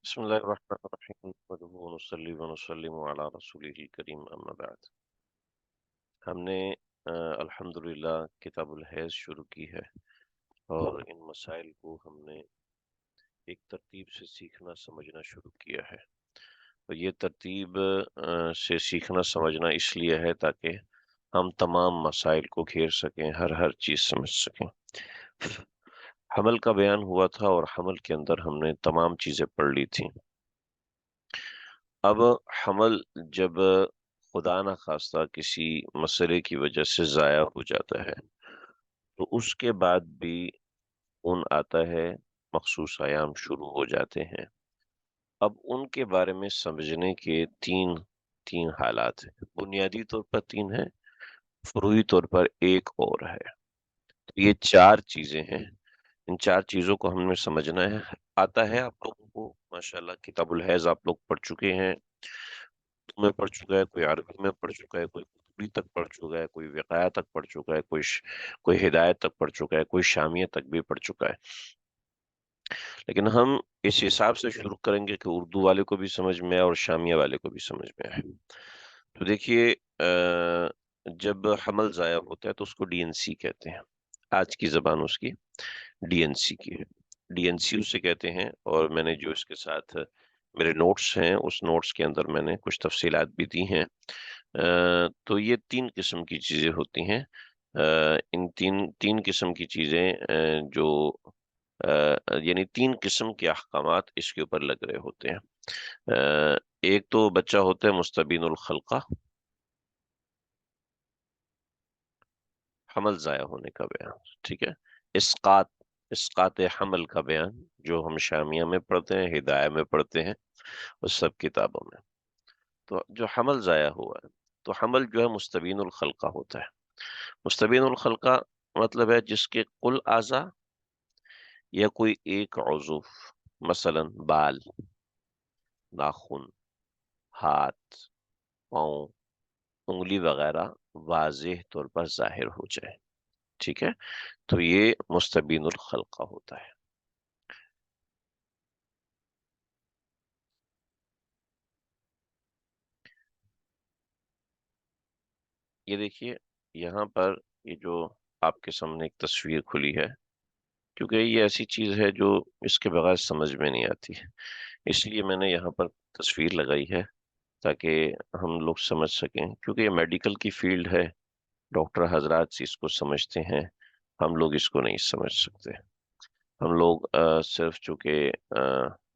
بسم الله الرحمن الرحيم نحمده ونصلي ونسلم على رسوله الكريم اما بعد. ہم نے الحمدللہ کتاب الحیض شروع کی ہے اور ان مسائل کو ہم نے ایک ترتیب سے سیکھنا سمجھنا شروع کیا ہے. اور یہ ترتیب سے سیکھنا سمجھنا اس لیے ہے تاکہ ہم تمام مسائل کو گھیر سکیں، ہر چیز سمجھ سکیں. حمل کا بیان ہوا تھا اور حمل کے اندر ہم نے تمام چیزیں پڑھ لی تھیں. اب حمل جب خدا نہ خواستہ کسی مسئلے کی وجہ سے ضائع ہو جاتا ہے تو اس کے بعد بھی خون آتا ہے، مخصوص ایام شروع ہو جاتے ہیں. اب ان کے بارے میں سمجھنے کے تین حالات ہیں. بنیادی طور پر تین ہیں، فروعی طور پر ایک اور ہے. تو یہ چار چیزیں ہیں. ان چار چیزوں کو ہم نے سمجھنا ہے. آتا ہے آپ لوگوں کو ماشاءاللہ کتاب الحیض آپ لوگ پڑھ چکے ہیں، میں پڑھ چکا ہے، کوئی عربی میں پڑھ چکا ہے، کوئی اردو تک پڑھ چکا ہے، کوئی وقایہ تک پڑھ چکا ہے، کوئی ہدایت تک پڑھ چکا ہے، کوئی شامیہ تک بھی پڑھ چکا ہے. لیکن ہم اس حساب سے شروع کریں گے کہ اردو والے کو بھی سمجھ میں آئے اور شامیہ والے کو بھی سمجھ میں آئے. تو دیکھیے، جب حمل ضائع ہوتا ہے تو اس کو ڈی این سی کہتے ہیں. آج کی زبان اس کی ڈی این سی کی ہے. ڈی این سی اسے کہتے ہیں. اور میں نے جو اس کے ساتھ میرے نوٹس ہیں اس نوٹس کے اندر میں نے کچھ تفصیلات بھی دی ہیں. تو یہ تین قسم کی چیزیں ہوتی ہیں. ان تین قسم کی چیزیں جو یعنی تین قسم کے احکامات اس کے اوپر لگ رہے ہوتے ہیں. ایک تو بچہ ہوتا ہے مستبین الخلقہ، حمل ضائع ہونے کا بیان، ٹھیک ہے. اسقاط حمل کا بیان جو ہم شامیہ میں پڑھتے ہیں، ہدایہ میں پڑھتے ہیں، اس سب کتابوں میں. تو جو حمل ضائع ہوا ہے تو حمل جو ہے مستبین الخلقہ ہوتا ہے. مستبین الخلقہ مطلب ہے جس کے کل اعضاء یا کوئی ایک عضو، مثلا بال، ناخن، ہاتھ، پاؤں، انگلی وغیرہ واضح طور پر ظاہر ہو جائے، ٹھیک ہے. تو یہ مستبین الخلقہ ہوتا ہے. یہ دیکھیے یہاں پر یہ جو آپ کے سامنے ایک تصویر کھلی ہے، کیونکہ یہ ایسی چیز ہے جو اس کے بغیر سمجھ میں نہیں آتی، اس لیے میں نے یہاں پر تصویر لگائی ہے تاکہ ہم لوگ سمجھ سکیں. کیونکہ یہ میڈیکل کی فیلڈ ہے، ڈاکٹر حضرات اس کو سمجھتے ہیں، ہم لوگ اس کو نہیں سمجھ سکتے. ہم لوگ صرف چونکہ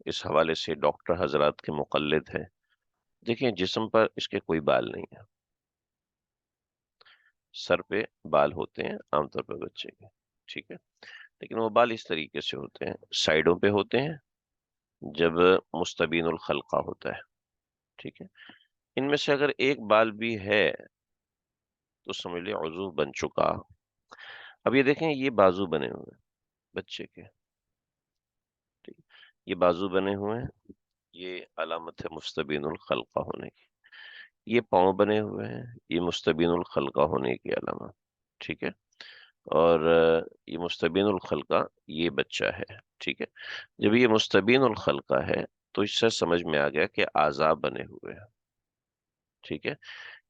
اس حوالے سے ڈاکٹر حضرات کے مقلد ہیں. دیکھیں جسم پر اس کے کوئی بال نہیں ہے. سر پہ بال ہوتے ہیں عام طور پہ بچے کے، ٹھیک ہے. لیکن وہ بال اس طریقے سے ہوتے ہیں، سائڈوں پہ ہوتے ہیں جب مستبین الخلقہ ہوتا ہے، ٹھیک ہے. ان میں سے اگر ایک بال بھی ہے تو سمجھ لیں عضو بن چکا. اب یہ دیکھیں یہ بازو بنے ہوئے ہیں بچے کے، ٹھیک ہے. یہ بازو بنے ہوئے ہیں، یہ علامت ہے مستبین الخلقہ ہونے کی. یہ پاؤں بنے ہوئے ہیں، یہ مستبین الخلقہ ہونے کی علامت، ٹھیک ہے. اور یہ مستبین الخلقہ یہ بچہ ہے، ٹھیک ہے. جب یہ مستبین الخلقہ ہے تو اس سے سمجھ میں آ گیا کہ اعضاء بنے ہوئے ہیں، ٹھیک ہے.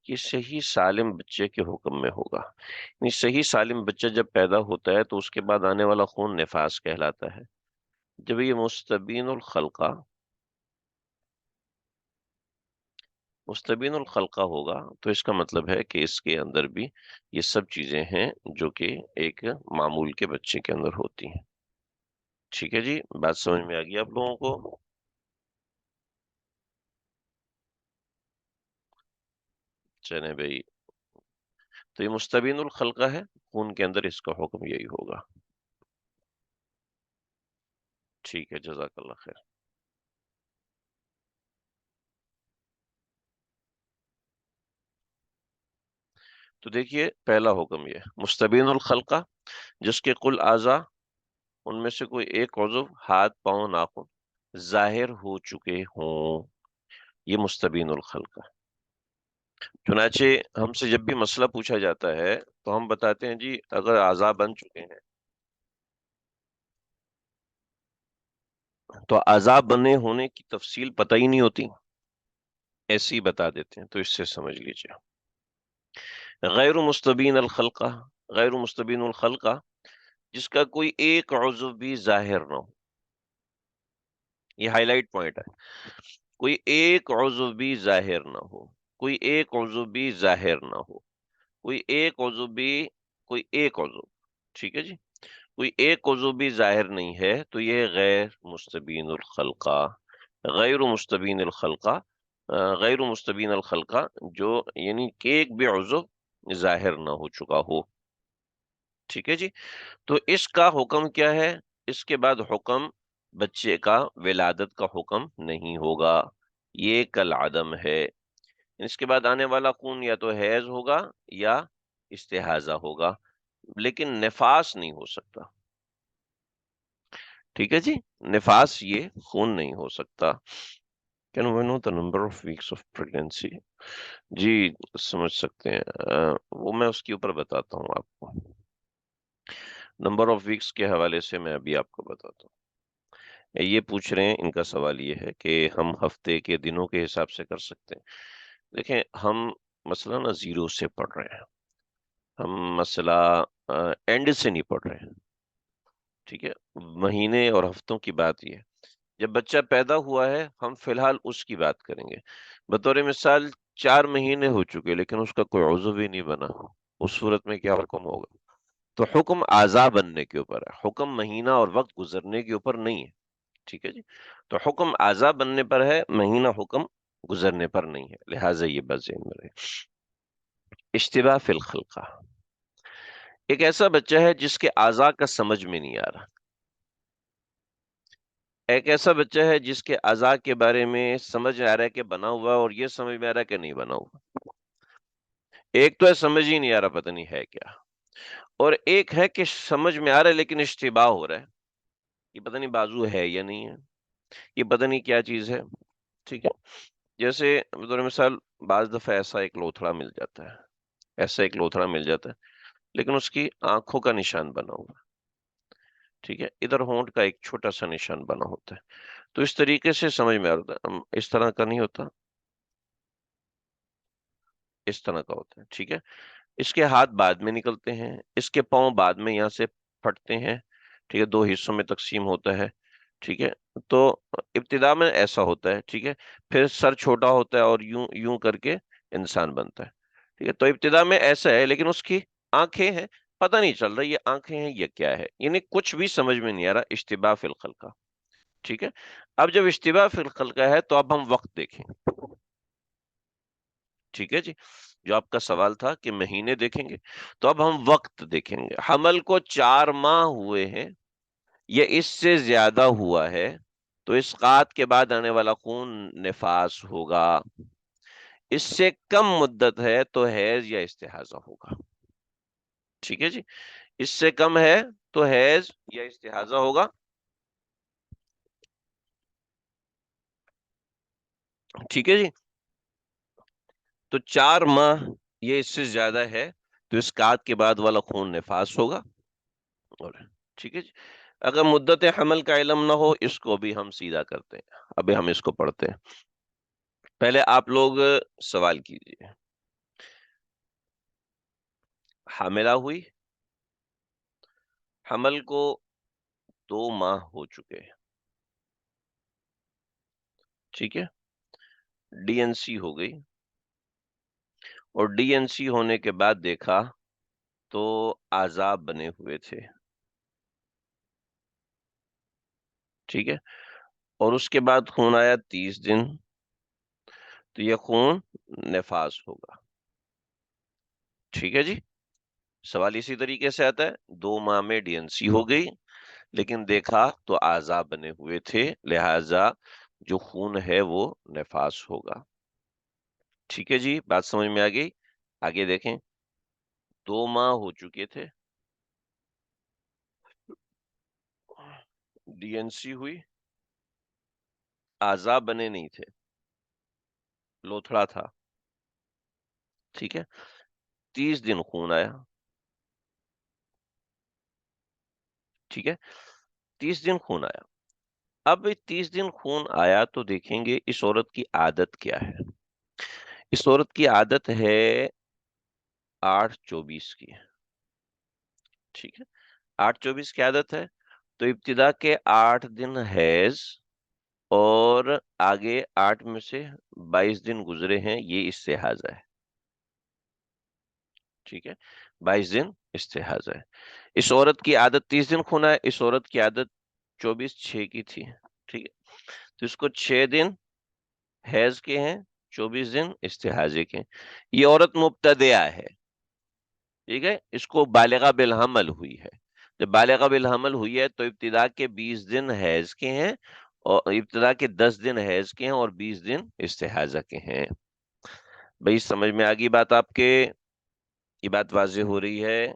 یہ صحیح سالم بچے کے حکم میں ہوگا. یعنی صحیح سالم بچہ جب پیدا ہوتا ہے تو اس کے بعد آنے والا خون نفاس کہلاتا ہے. جب یہ مستبین الخلقہ ہوگا تو اس کا مطلب ہے کہ اس کے اندر بھی یہ سب چیزیں ہیں جو کہ ایک معمول کے بچے کے اندر ہوتی ہیں. ٹھیک ہے جی، بات سمجھ میں آ گئی آپ لوگوں کو؟ چلیں بھائی، تو یہ مستبین الخلقہ ہے، خون کے اندر اس کا حکم یہی ہوگا. ٹھیک ہے، جزاک اللہ خیر. تو دیکھیے پہلا حکم یہ مستبین الخلقہ جس کے کل اعضاء ان میں سے کوئی ایک عضو، ہاتھ، پاؤں، ناخن ظاہر ہو چکے ہوں، یہ مستبین الخلقہ. چنانچہ ہم سے جب بھی مسئلہ پوچھا جاتا ہے تو ہم بتاتے ہیں جی اگر اعضاء بن چکے ہیں تو عذاب بنے ہونے کی تفصیل پتہ ہی نہیں ہوتی، ایسے ہی بتا دیتے ہیں، تو اس سے سمجھ لیجیے۔ غیر مستبین الخلقہ، غیر مستبین الخلقہ، جس کا کوئی ایک عضو بھی ظاہر نہ ہو، یہ ہائی لائٹ پوائنٹ ہے، کوئی ایک عضو بھی ظاہر نہ ہو، کوئی ایک عضو بھی ظاہر نہ ہو، کوئی ایک عضو بھی، کوئی ایک عضو، ٹھیک ہے جی، کوئی ایک عضو بھی ظاہر نہیں ہے، تو یہ غیر مستبین الخلقہ، غیر مستبین الخلقہ، غیر مستبین الخلقہ، جو یعنی کہ ایک بھی عضو ظاہر نہ ہو چکا ہو، ٹھیک ہے جی۔ تو اس کا حکم کیا ہے؟ اس کے بعد حکم بچے کا ولادت کا حکم نہیں ہوگا، یہ کالعدم ہے، اس کے بعد آنے والا خون یا تو حیض ہوگا یا استحاضہ ہوگا، لیکن نفاس نہیں ہو سکتا، ٹھیک ہے جی، نفاس یہ خون نہیں ہو سکتا۔ Can we know the number of weeks of pregnancy؟ جی سمجھ سکتے ہیں، وہ میں اس کے اوپر بتاتا ہوں آپ کو، نمبر آف ویکس کے حوالے سے میں ابھی آپ کو بتاتا ہوں۔ یہ پوچھ رہے ہیں، ان کا سوال یہ ہے کہ ہم ہفتے کے دنوں کے حساب سے کر سکتے ہیں؟ دیکھیں، ہم مسئلہ نا زیرو سے پڑھ رہے ہیں، ہم مسئلہ اینڈ سے نہیں پڑھ رہے ہیں، ٹھیک ہے، مہینے اور ہفتوں کی بات یہ ہے۔ جب بچہ پیدا ہوا ہے، ہم فی الحال اس کی بات کریں گے۔ بطور مثال 4 مہینے ہو چکے لیکن اس کا کوئی عضو بھی نہیں بنا، اس صورت میں کیا حکم ہوگا؟ تو حکم اعضاء بننے کے اوپر ہے، حکم مہینہ اور وقت گزرنے کے اوپر نہیں ہے، ٹھیک ہے جی۔ تو حکم اعضاء بننے پر ہے، مہینہ حکم گزرنے پر نہیں ہے، لہٰذا یہ بات ذہن میں رہے۔ اشتباہ فی الخلقہ، ایک ایسا بچہ ہے جس کے اعضاء کا سمجھ میں نہیں آ رہا، ایک ایسا بچہ ہے جس کے اعضاء کے بارے میں سمجھ آ رہا ہے کہ بنا ہوا ہے، اور یہ سمجھ میں آ رہا ہے کہ نہیں بنا ہوا۔ ایک تو ہے سمجھ ہی نہیں آ رہا، پتہ نہیں ہے کیا، اور ایک ہے کہ سمجھ میں آ رہا ہے لیکن اشتباہ ہو رہا ہے، یہ پتہ نہیں بازو ہے یا نہیں ہے، یہ پتہ نہیں کیا چیز ہے، ٹھیک ہے۔ جیسے بطور مثال بعض دفعہ ایسا ایک لوتھڑا مل جاتا ہے، ایسا ایک لوتھڑا مل جاتا ہے لیکن اس کی آنکھوں کا نشان بنا ہوا ہے، ٹھیک ہے، ادھر ہونٹ کا ایک چھوٹا سا نشان بنا ہوتا ہے، تو اس طریقے سے سمجھ میں آتا ہے، اس طرح کا نہیں ہوتا، اس طرح کا ہوتا ہے، ٹھیک ہے۔ اس کے ہاتھ بعد میں نکلتے ہیں، اس کے پاؤں بعد میں یہاں سے پھٹتے ہیں، ٹھیک ہے، 2 حصوں میں تقسیم ہوتا ہے، ٹھیک ہے۔ تو ابتدا میں ایسا ہوتا ہے، ٹھیک ہے، پھر سر چھوٹا ہوتا ہے اور یوں یوں کر کے انسان بنتا ہے، ٹھیک ہے۔ تو ابتدا میں ایسا ہے لیکن اس کی آنکھیں ہیں، پتہ نہیں چل رہا یہ آنکھیں ہیں یہ کیا ہے، یعنی کچھ بھی سمجھ میں نہیں آ رہا، اشتباہ فی الخلقہ، ٹھیک ہے۔ اب جب اشتباہ فی الخلقہ ہے تو اب ہم وقت دیکھیں، ٹھیک ہے جی، جو آپ کا سوال تھا کہ مہینے دیکھیں گے، تو اب ہم وقت دیکھیں گے۔ حمل کو 4 ماہ ہوئے ہیں یا اس سے زیادہ ہوا ہے تو اسقاط کے بعد آنے والا خون نفاس ہوگا، اس سے کم مدت ہے تو حیض یا استحاضہ ہوگا، ٹھیک ہے جی، اس سے کم ہے تو حیض یا استحاضہ ہوگا، ٹھیک ہے جی۔ تو 4 ماہ یہ اس سے زیادہ ہے تو اسقاط کے بعد والا خون نفاس ہوگا، اور ٹھیک ہے جی۔ اگر مدت حمل کا علم نہ ہو، اس کو بھی ہم سیدھا کرتے ہیں، ابھی ہم اس کو پڑھتے ہیں، پہلے آپ لوگ سوال کیجئے۔ حاملہ ہوئی، حمل کو 2 ماہ ہو چکے، ٹھیک ہے، ڈی این سی ہو گئی، اور ڈی این سی ہونے کے بعد دیکھا تو اعضاء بنے ہوئے تھے، ٹھیک ہے، اور اس کے بعد خون آیا 30 دن، تو یہ خون نفاس ہوگا، ٹھیک ہے جی۔ سوال اسی طریقے سے آتا ہے، 2 ماہ میں ڈی این سی ہو گئی لیکن دیکھا تو اعضاء بنے ہوئے تھے، لہذا جو خون ہے وہ نفاس ہوگا، ٹھیک ہے جی، بات سمجھ میں آ گئی۔ آگے دیکھیں، 2 ماہ ہو چکے تھے، ڈی این سی ہوئی، اعضاء بنے نہیں تھے، لوتھڑا تھا، ٹھیک ہے، 30 دن خون آیا، ٹھیک ہے، 30 دن خون آیا، اب 30 دن خون آیا تو دیکھیں گے اس عورت کی عادت کیا ہے. اس عورت کی عادت ہے 8-24 کی. ٹھیک ہے، 8-24 کی عادت ہے. تو ابتدا کے 8 دن حیض، اور آگے 8 میں سے 22 دن گزرے ہیں، یہ استحاضہ ہے. ٹھیک ہے، 22 دن استحاضہ ہے. اس عورت کی عادت 30 دن خونا ہے، اس عورت کی عادت 24/6 کی تھی. ٹھیک ہے، تو اس کو 6 دن حیض کے ہیں، 24 دن استحاضے کے ہیں. یہ عورت مبتدیہ ہے. ٹھیک ہے، اس کو بالغہ بالحمل ہوئی ہے. جب بالغہ بالحمل ہوئی ہے تو ابتدا کے 20 دن حیض کے ہیں، اور ابتدا کے 10 دن حیض کے ہیں اور 20 دن استحاضہ کے ہیں. بھئی سمجھ میں آگئی بات آپ کے؟ یہ بات واضح ہو رہی ہے؟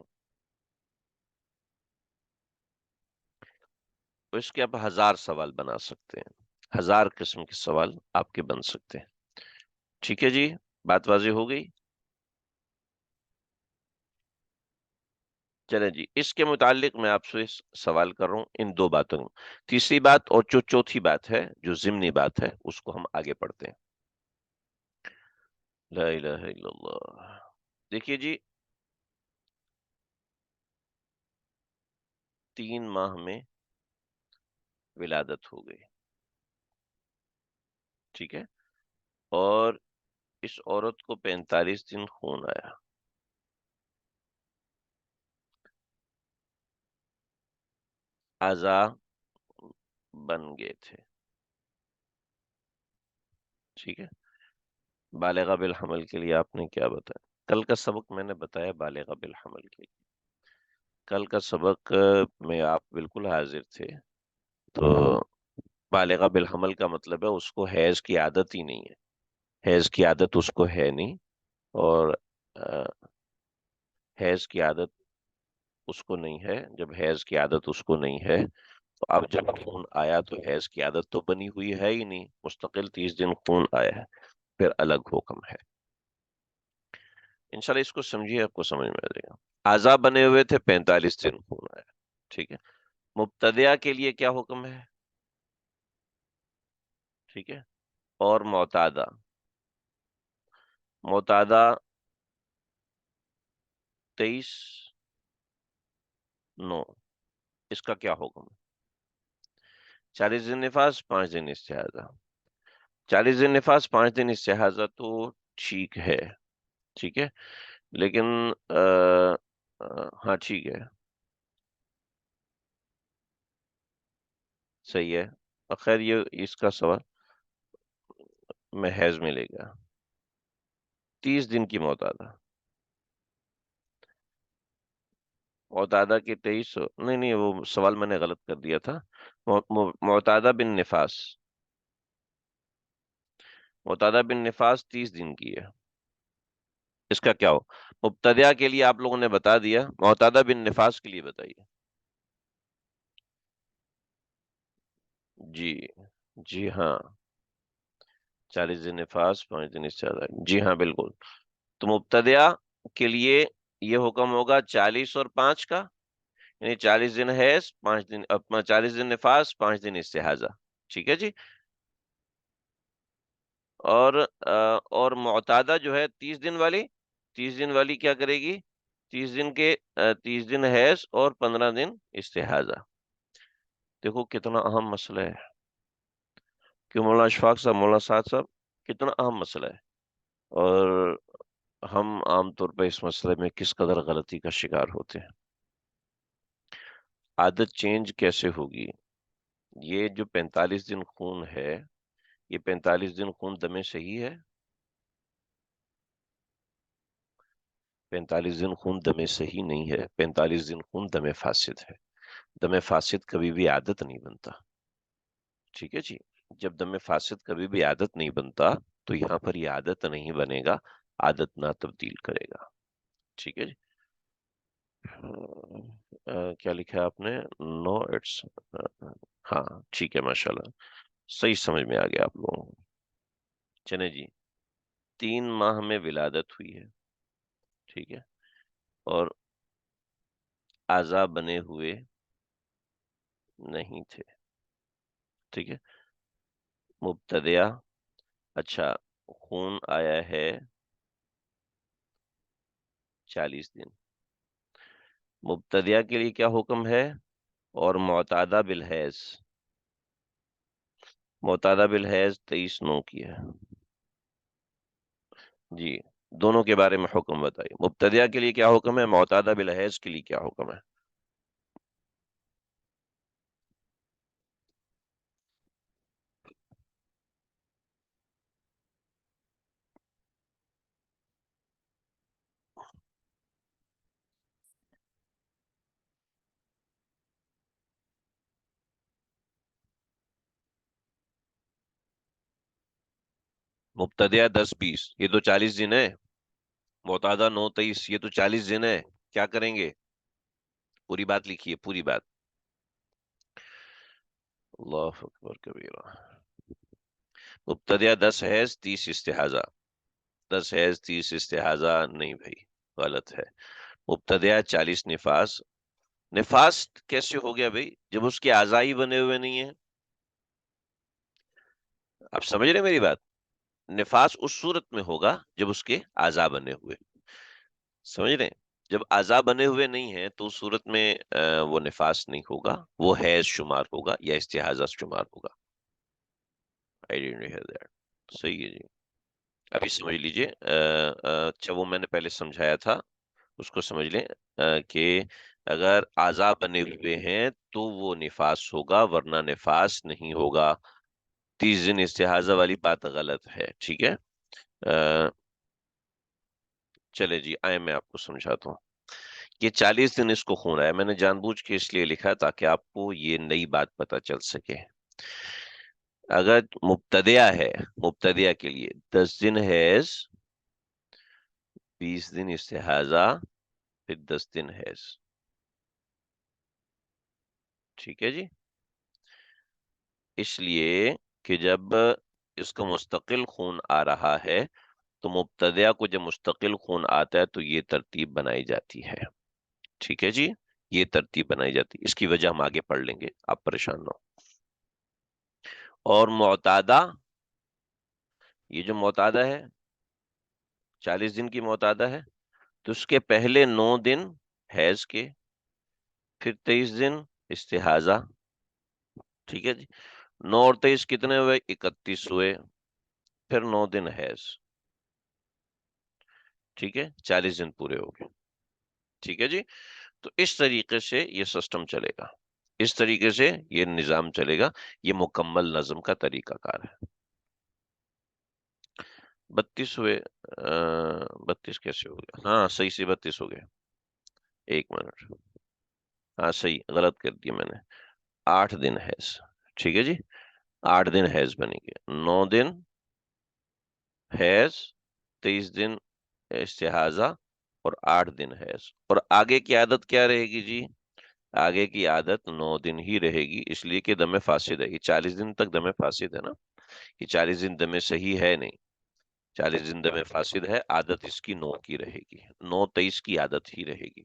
تو اس کے آپ 1000 سوال بنا سکتے ہیں، 1000 قسم کے سوال آپ کے بن سکتے ہیں. ٹھیک ہے جی، بات واضح ہو گئی؟ چلیں جی، اس کے متعلق میں آپ سے سوال کر رہا ہوں ان 2 باتوں میں. تیسری بات اور جو چوتھی بات ہے، جو ضمنی بات ہے، اس کو ہم آگے پڑھتے ہیں. لا الہ الا اللہ. دیکھیے جی، 3 ماہ میں ولادت ہو گئی. ٹھیک ہے، اور اس عورت کو 45 دن خون آیا. اعضاء بن گئے تھے. ٹھیک ہے، بالغہ بالحمل کے لیے آپ نے کیا بتایا؟ کل کا سبق میں نے بتایا بالغہ بالحمل کے لیے. کل کا سبق میں آپ بالکل حاضر تھے. تو بالغہ بالحمل کا مطلب ہے اس کو حیض کی عادت ہی نہیں ہے. حیض کی عادت اس کو ہے نہیں، اور حیض کی عادت اس کو نہیں ہے. جب حیض کی عادت اس کو نہیں ہے تو اب جب خون آیا تو حیض کی عادت تو بنی ہوئی ہے ہی نہیں. مستقل 30 دن خون آیا ہے، پھر الگ حکم ہے. انشاءاللہ اس کو سمجھیے، آپ کو سمجھ میں آ جائے گا. اعضاء بنے ہوئے تھے، 45 دن خون آیا. ٹھیک ہے، مبتدیہ کے لیے کیا حکم ہے؟ ٹھیک ہے، اور معتادہ. معتادہ 23/9، اس کا کیا حکم ہے؟ 40 دن نفاس، 5 دن استحاضہ. 40 دن نفاس، 5 دن استحاضہ تو ٹھیک ہے. ٹھیک ہے، لیکن ہاں ٹھیک ہے، صحیح ہے. خیر یہ اس کا سوال میں حیض ملے گا. 30 دن کی معتادہ. معتادہ کی 23، نہیں نہیں، وہ سوال میں نے غلط کر دیا تھا. معتادہ بن نفاس، معتادہ بن نفاس 30 دن کی ہے. اس کا کیا ہو؟ مبتدیہ کے لیے آپ لوگوں نے بتا دیا، معتادہ بن نفاس کے لیے بتائیے. جی جی ہاں، 40 دن نفاس، 5 دن استحاضہ. جی ہاں بالکل. تو مبتدیہ کے لیے یہ حکم ہوگا 40 اور 5 کا، یعنی 40 دن حیض، 5 دن 40 دن نفاس، 5 دن استحاضہ. ٹھیک ہے جی. اور اور معتادہ جو ہے 30 دن والی، 30 دن والی کیا کرے گی؟ 30 دن حیض اور 15 دن استحاضہ. دیکھو کتنا اہم مسئلہ ہے. کیوں مولانا اشفاق صاحب، مولانا سعد صاحب، کتنا اہم مسئلہ ہے. اور ہم عام طور پہ اس مسئلے میں کس قدر غلطی کا شکار ہوتے ہیں. عادت چینج کیسے ہوگی؟ یہ جو 45 دن خون ہے، یہ 45 دن خون دم صحیح ہے؟ 45 دن خون دم صحیح نہیں ہے، 45 دن خون دم فاسد ہے. دم فاسد کبھی بھی عادت نہیں بنتا. ٹھیک ہے جی، جب دم فاسد کبھی بھی عادت نہیں بنتا تو یہاں پر یہ عادت نہیں بنے گا، عادت نہ تبدیل کرے گا. ٹھیک ہے جی. کیا لکھا ہے آپ نے؟ نو اٹس، ہاں ٹھیک ہے، ماشاءاللہ صحیح سمجھ میں آ گیا آپ لوگوں کو. چلیں جی، 3 ماہ میں ولادت ہوئی ہے. ٹھیک ہے، اور اعضاء بنے ہوئے نہیں تھے. ٹھیک ہے، مبتدیہ، اچھا خون آیا ہے 40 دن، مبتدیہ کے لیے کیا حکم ہے؟ اور معتادہ بالحیض، معتادہ بالحیض 23/9 کی ہے جی، دونوں کے بارے میں حکم بتائیے، مبتدیہ کے لیے کیا حکم ہے، معتادہ بالحیض کے لیے کیا حکم ہے؟ مبتدیہ 10-20 یہ تو 40 دن ہے، معتادہ 9-23 یہ تو 40 دن ہے، کیا کریں گے؟ پوری بات لکھیے، پوری بات، اللہ اکبر کبیرہ، مبتدیہ 10 حیض 30 استحاضہ، 10 حیض 30 استحاضہ نہیں بھائی، غلط ہے، مبتدیہ 40 نفاس، نفاس کیسے ہو گیا بھائی جب اس کے اعضاء ہی بنے ہوئے نہیں ہیں؟ آپ سمجھ رہے ہیں میری بات؟ نفاس اس صورت میں ہوگا جب اس کے اعضاء بنے ہوئے، سمجھ رہے ہیں؟ جب اعضاء بنے ہوئے نہیں ہیں تو اس صورت میں وہ نفاس نہیں ہوگا، وہ حیض شمار ہوگا یا استحاضہ شمار ہوگا. I didn't hear that. صحیح ہے جی، ابھی سمجھ لیجئے، اچھا وہ میں نے پہلے سمجھایا تھا، اس کو سمجھ لیں، کہ اگر اعضاء بنے ہوئے ہیں تو وہ نفاس ہوگا ورنہ نفاس نہیں ہوگا. 30 دن استحاضہ والی بات غلط ہے، ٹھیک ہے. چلے جی آئے میں آپ کو سمجھاتا ہوں. یہ 40 دن اس کو خون آیا، میں نے جان بوجھ کے اس لیے لکھا تاکہ آپ کو یہ نئی بات پتہ چل سکے. اگر مبتدیہ ہے، مبتدیہ کے لیے 10 دن حیض، 20 دن استحاضہ، پھر 10 دن حیض، ٹھیک ہے جی. اس لیے کہ جب اس کا مستقل خون آ رہا ہے تو مبتدیہ کو جب مستقل خون آتا ہے تو یہ ترتیب بنائی جاتی ہے، ٹھیک ہے جی، یہ ترتیب بنائی جاتی ہے، اس کی وجہ ہم آگے پڑھ لیں گے، آپ پریشان نہ ہو. اور معتادہ، یہ جو معتادہ ہے 40 دن کی معتادہ ہے تو اس کے پہلے 9 دن حیض کے، پھر 23 دن استحاضہ، ٹھیک ہے جی. 9 اور 23 کتنے ہوئے؟ 31 ہوئے، پھر 9 دن حیض، ٹھیک ہے، 40 دن پورے ہو گئے، ٹھیک ہے جی. تو اس طریقے سے یہ سسٹم چلے گا، اس طریقے سے یہ نظام چلے گا، یہ مکمل نظم کا طریقہ کار ہے. 32 ہوئے، 32 کیسے ہو گیا؟ ہاں صحیح سے 32 ہو گئے، 1 منٹ، ہاں صحیح، غلط کر دیا میں نے، 8 دن حیض، ٹھیک ہے جی، 8 دن حیض بنیں گے، 9 دن حیض، 23 دن استحاضہ، اور 8 دن حیض. اور آگے کی عادت کیا رہے گی جی؟ آگے کی عادت 9 دن ہی رہے گی، اس لیے کہ دم فاسد ہے، یہ 40 دن تک دم فاسد ہے نا، یہ 40 دن دم صحیح ہے نہیں، 40 دن دم فاسد ہے، عادت اس کی 9 کی رہے گی، 9-23 کی عادت ہی رہے گی.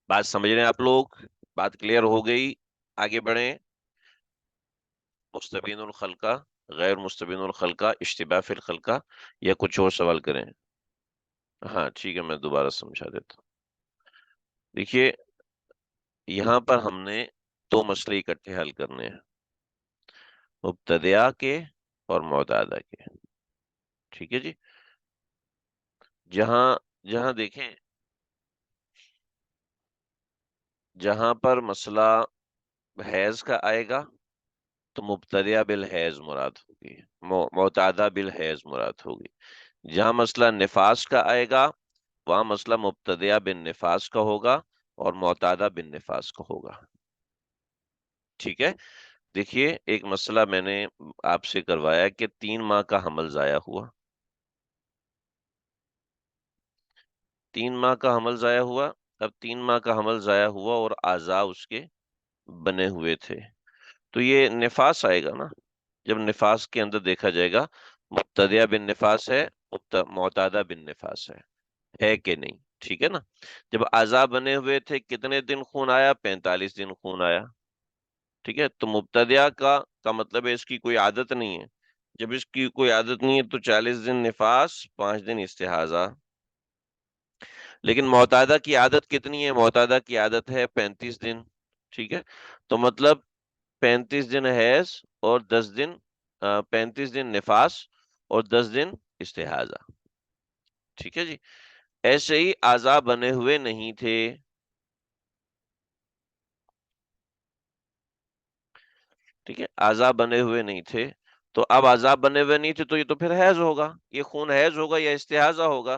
بات سمجھ رہے ہیں آپ لوگ؟ بات کلیئر ہو گئی؟ آگے بڑھیں. مستبین الخلقہ، غیر مستبین الخلقہ، اشتباہ فی الخلقہ، یا کچھ اور سوال کریں؟ ہاں ٹھیک ہے، میں دوبارہ سمجھا دیتا ہوں. دیکھیے یہاں پر ہم نے 2 مسئلے اکٹھے حل کرنے ہیں، مبتدیہ کے اور معتادہ کے، ٹھیک ہے جی. جہاں جہاں دیکھیں، جہاں پر مسئلہ حیض کا آئے گا تو مبتدیہ بالحیض مراد ہوگی، معتادہ بالحیض مراد ہوگی. جہاں مسئلہ نفاس کا آئے گا وہاں مسئلہ مبتدیہ بن نفاس کا ہوگا اور معتادہ بن نفاس کا ہوگا، ٹھیک ہے. دیکھیے ایک مسئلہ میں نے آپ سے کروایا کہ 3 ماہ کا حمل ضائع ہوا، 3 ماہ کا حمل ضائع ہوا. اب 3 ماہ کا حمل ضائع ہوا اور اعضاء اس کے بنے ہوئے تھے، تو یہ نفاس آئے گا نا. جب نفاس کے اندر دیکھا جائے گا مبتدیہ بن نفاس ہے، معتادہ بن نفاس ہے کہ نہیں، ٹھیک ہے نا. جب اعضاء بنے ہوئے تھے کتنے دن خون آیا؟ 45 دن خون آیا. ٹھیک ہے، تو مبتدیہ کا مطلب ہے اس کی کوئی عادت نہیں ہے. جب اس کی کوئی عادت نہیں ہے تو 40 دن نفاس، 5 دن استحاضہ. لیکن معتادہ کی عادت کتنی ہے؟ معتادہ کی عادت ہے 35 دن. ٹھیک ہے، تو مطلب 35 دن حیض اور 10 دن، 35 دن نفاس اور 10 دن استحاضہ. ٹھیک ہے جی. ایسے ہی اعضاء بنے ہوئے نہیں تھے. ٹھیک ہے، اعضاء بنے ہوئے نہیں تھے، تو اب اعضاء بنے ہوئے نہیں تھے تو یہ تو پھر حیض ہوگا. یہ خون حیض ہوگا یا استحاضہ ہوگا؟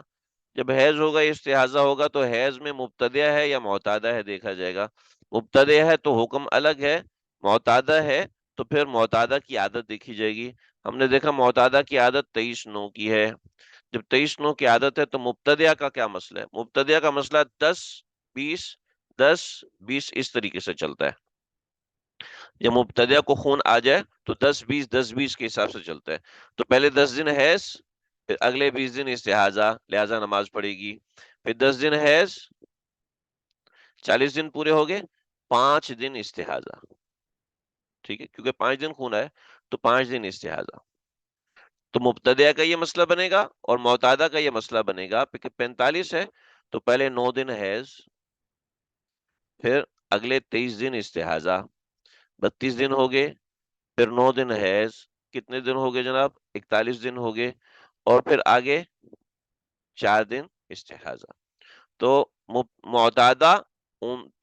جب حیض ہوگا یا استحاضہ ہوگا تو حیض میں مبتدیہ ہے یا معتادہ ہے دیکھا جائے گا. مبتدیہ ہے تو حکم الگ ہے، معتادہ ہے تو پھر معتادہ کی عادت دیکھی جائے گی. ہم نے دیکھا معتادہ کی عادت 23/9 کی ہے. جب 23/9 کی عادت ہے تو مبتدیہ کا کیا مسئلہ ہے؟ مبتدیہ کا مسئلہ 10 20 10 20 اس طریقے سے چلتا ہے. جب مبتدیہ کو خون آ جائے تو 10 20 کے حساب سے چلتا ہے. تو پہلے 10 دن حیض، پھر اگلے 20 دن استحاضہ، لہذا نماز پڑھے گی. پھر 10 دن حیض، 40 دن پورے ہو گئے، 5 دن استحاضہ. ٹھیک ہے، کیونکہ 5 دن خون آئے تو 5 دن استحاضہ. تو مبتدیہ کا یہ مسئلہ بنے گا اور معتادہ کا یہ مسئلہ بنے گا. 45 ہے تو پہلے 9 دن حیض، پھر اگلے 23 دن استحاضہ، 32 دن ہو گئے، پھر 9 دن حیض. کتنے دن ہو گئے جناب؟ 41 دن ہو گئے، اور پھر آگے 4 دن استحاضہ. تو معتادہ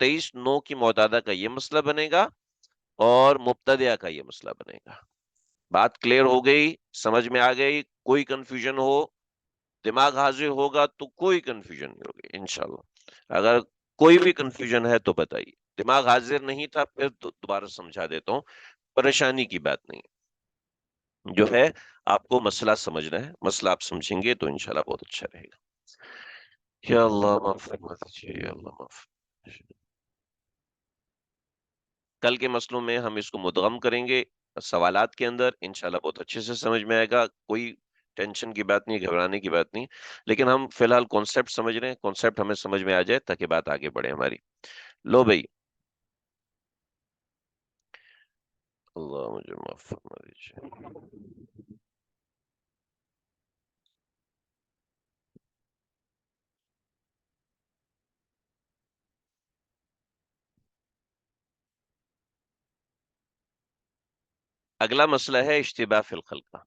23/9 کی معتادہ کا یہ مسئلہ بنے گا اور مبتدیہ کا یہ مسئلہ بنے گا. بات کلیئر ہو گئی؟ سمجھ میں آ گئی؟ کوئی کنفیوژن ہو، دماغ حاضر ہوگا تو کوئی کنفیوژن نہیں ہوگی انشاءاللہ. اگر کوئی بھی کنفیوژن ہے تو بتائیے. دماغ حاضر نہیں تھا پھر دوبارہ سمجھا دیتا ہوں، پریشانی کی بات نہیں. جو ہے آپ کو مسئلہ سمجھنا ہے، مسئلہ آپ سمجھیں گے تو انشاءاللہ بہت اچھا رہے گا. یا اللہ معاف فرما دیجیے، یا اللہ معاف. کل کے مسئلوں میں ہم اس کو مدغم کریں گے سوالات کے اندر، انشاءاللہ بہت اچھے سے سمجھ میں آئے گا. کوئی ٹینشن کی بات نہیں، گھبرانے کی بات نہیں. لیکن ہم فی الحال کانسیپٹ سمجھ رہے ہیں، کانسیپٹ ہمیں سمجھ میں آ جائے تاکہ بات آگے بڑھے ہماری. لو بھائی، اللہ مجھے معاف فرما دیجیے. اگلا مسئلہ ہے اشتباہ فی الخلق کا.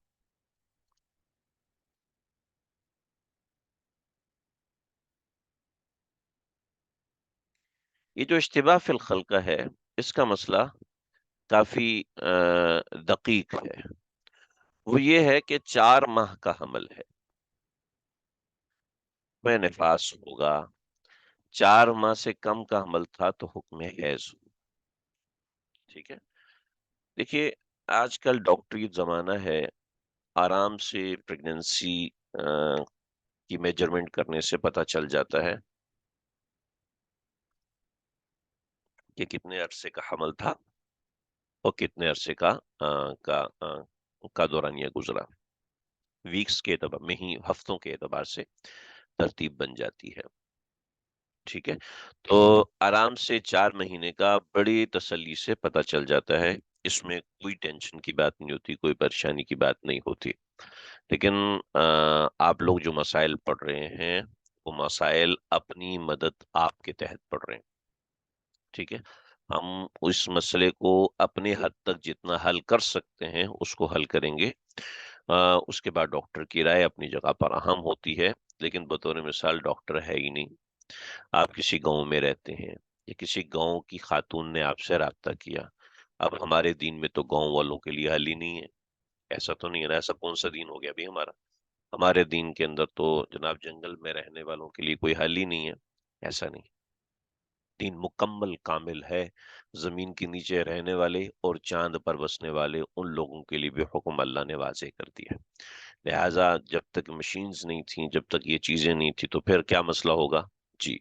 یہ جو اشتباہ فی الخلق کا ہے، اس کا مسئلہ کافی دقیق ہے. وہ یہ ہے کہ 4 ماہ کا حمل ہے، میں نفاس ہوگا. 4 ماہ سے کم کا حمل تھا تو حکم حیض ہو. ٹھیک ہے، دیکھیے آج کل ڈاکٹری زمانہ ہے، آرام سے پریگننسی کی میجرمنٹ کرنے سے پتہ چل جاتا ہے کہ کتنے عرصے کا حمل تھا اور کتنے عرصے کا دورانیہ گزرا. ویکس کے اعتبار میں ہی، ہفتوں کے اعتبار سے ترتیب بن جاتی ہے. ٹھیک ہے، تو آرام سے 4 مہینے کا بڑی تسلی سے پتہ چل جاتا ہے. اس میں کوئی ٹینشن کی بات نہیں ہوتی، کوئی پریشانی کی بات نہیں ہوتی. لیکن آپ لوگ جو مسائل پڑھ رہے ہیں وہ مسائل اپنی مدد آپ کے تحت پڑھ رہے ہیں. ٹھیک ہے، ہم اس مسئلے کو اپنے حد تک جتنا حل کر سکتے ہیں اس کو حل کریں گے. اس کے بعد ڈاکٹر کی رائے اپنی جگہ پر اہم ہوتی ہے، لیکن بطور مثال ڈاکٹر ہے ہی نہیں. آپ کسی گاؤں میں رہتے ہیں یا کسی گاؤں کی خاتون نے آپ سے رابطہ کیا. اب ہمارے دین میں تو گاؤں والوں کے لیے حل ہی نہیں ہے. ایسا تو نہیں ہے نا، ایسا کون سا دین ہو گیا ابھی ہمارا؟ ہمارے دین کے اندر تو جناب جنگل میں رہنے والوں کے لیے کوئی حل ہی نہیں ہے. ایسا نہیں، دین مکمل کامل ہے. زمین کے نیچے رہنے والے اور چاند پر بسنے والے ان لوگوں کے لیے بھی حکم اللہ نے واضح کر دیا. لہٰذا جب تک مشینز نہیں تھیں، جب تک یہ چیزیں نہیں تھی، تو پھر کیا مسئلہ ہوگا؟ جی،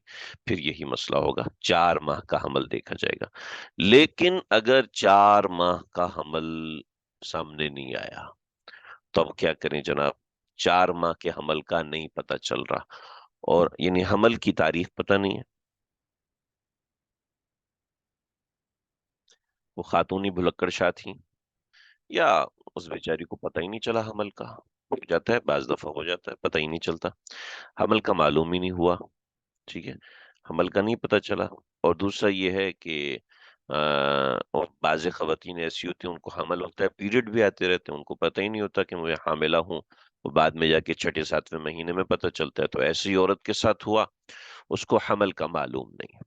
پھر یہی مسئلہ ہوگا، 4 ماہ کا حمل دیکھا جائے گا. لیکن اگر 4 ماہ کا حمل سامنے نہیں آیا تو اب کیا کریں جناب؟ 4 ماہ کے حمل کا نہیں پتہ چل رہا، اور یعنی حمل کی تاریخ پتہ نہیں ہے. وہ خاتونی بھلکڑ شاہ تھی، یا اس بیچاری کو پتہ ہی نہیں چلا حمل کا، ہو جاتا ہے بعض دفعہ، ہو جاتا ہے پتہ ہی نہیں چلتا، حمل کا معلوم ہی نہیں ہوا، ٹھیک ہے، حمل کا نہیں پتہ چلا۔ اور دوسرا یہ ہے کہ اور بعض خواتین ایسی ہوتی ہیں ان کو حمل ہوتا ہے، پیریڈ بھی آتے رہتے ہیں، ان کو پتہ ہی نہیں ہوتا کہ میں حاملہ ہوں، وہ بعد میں جا کے چھٹے ساتویں مہینے میں پتہ چلتا ہے، تو ایسی عورت کے ساتھ ہوا، اس کو حمل کا معلوم نہیں ہے،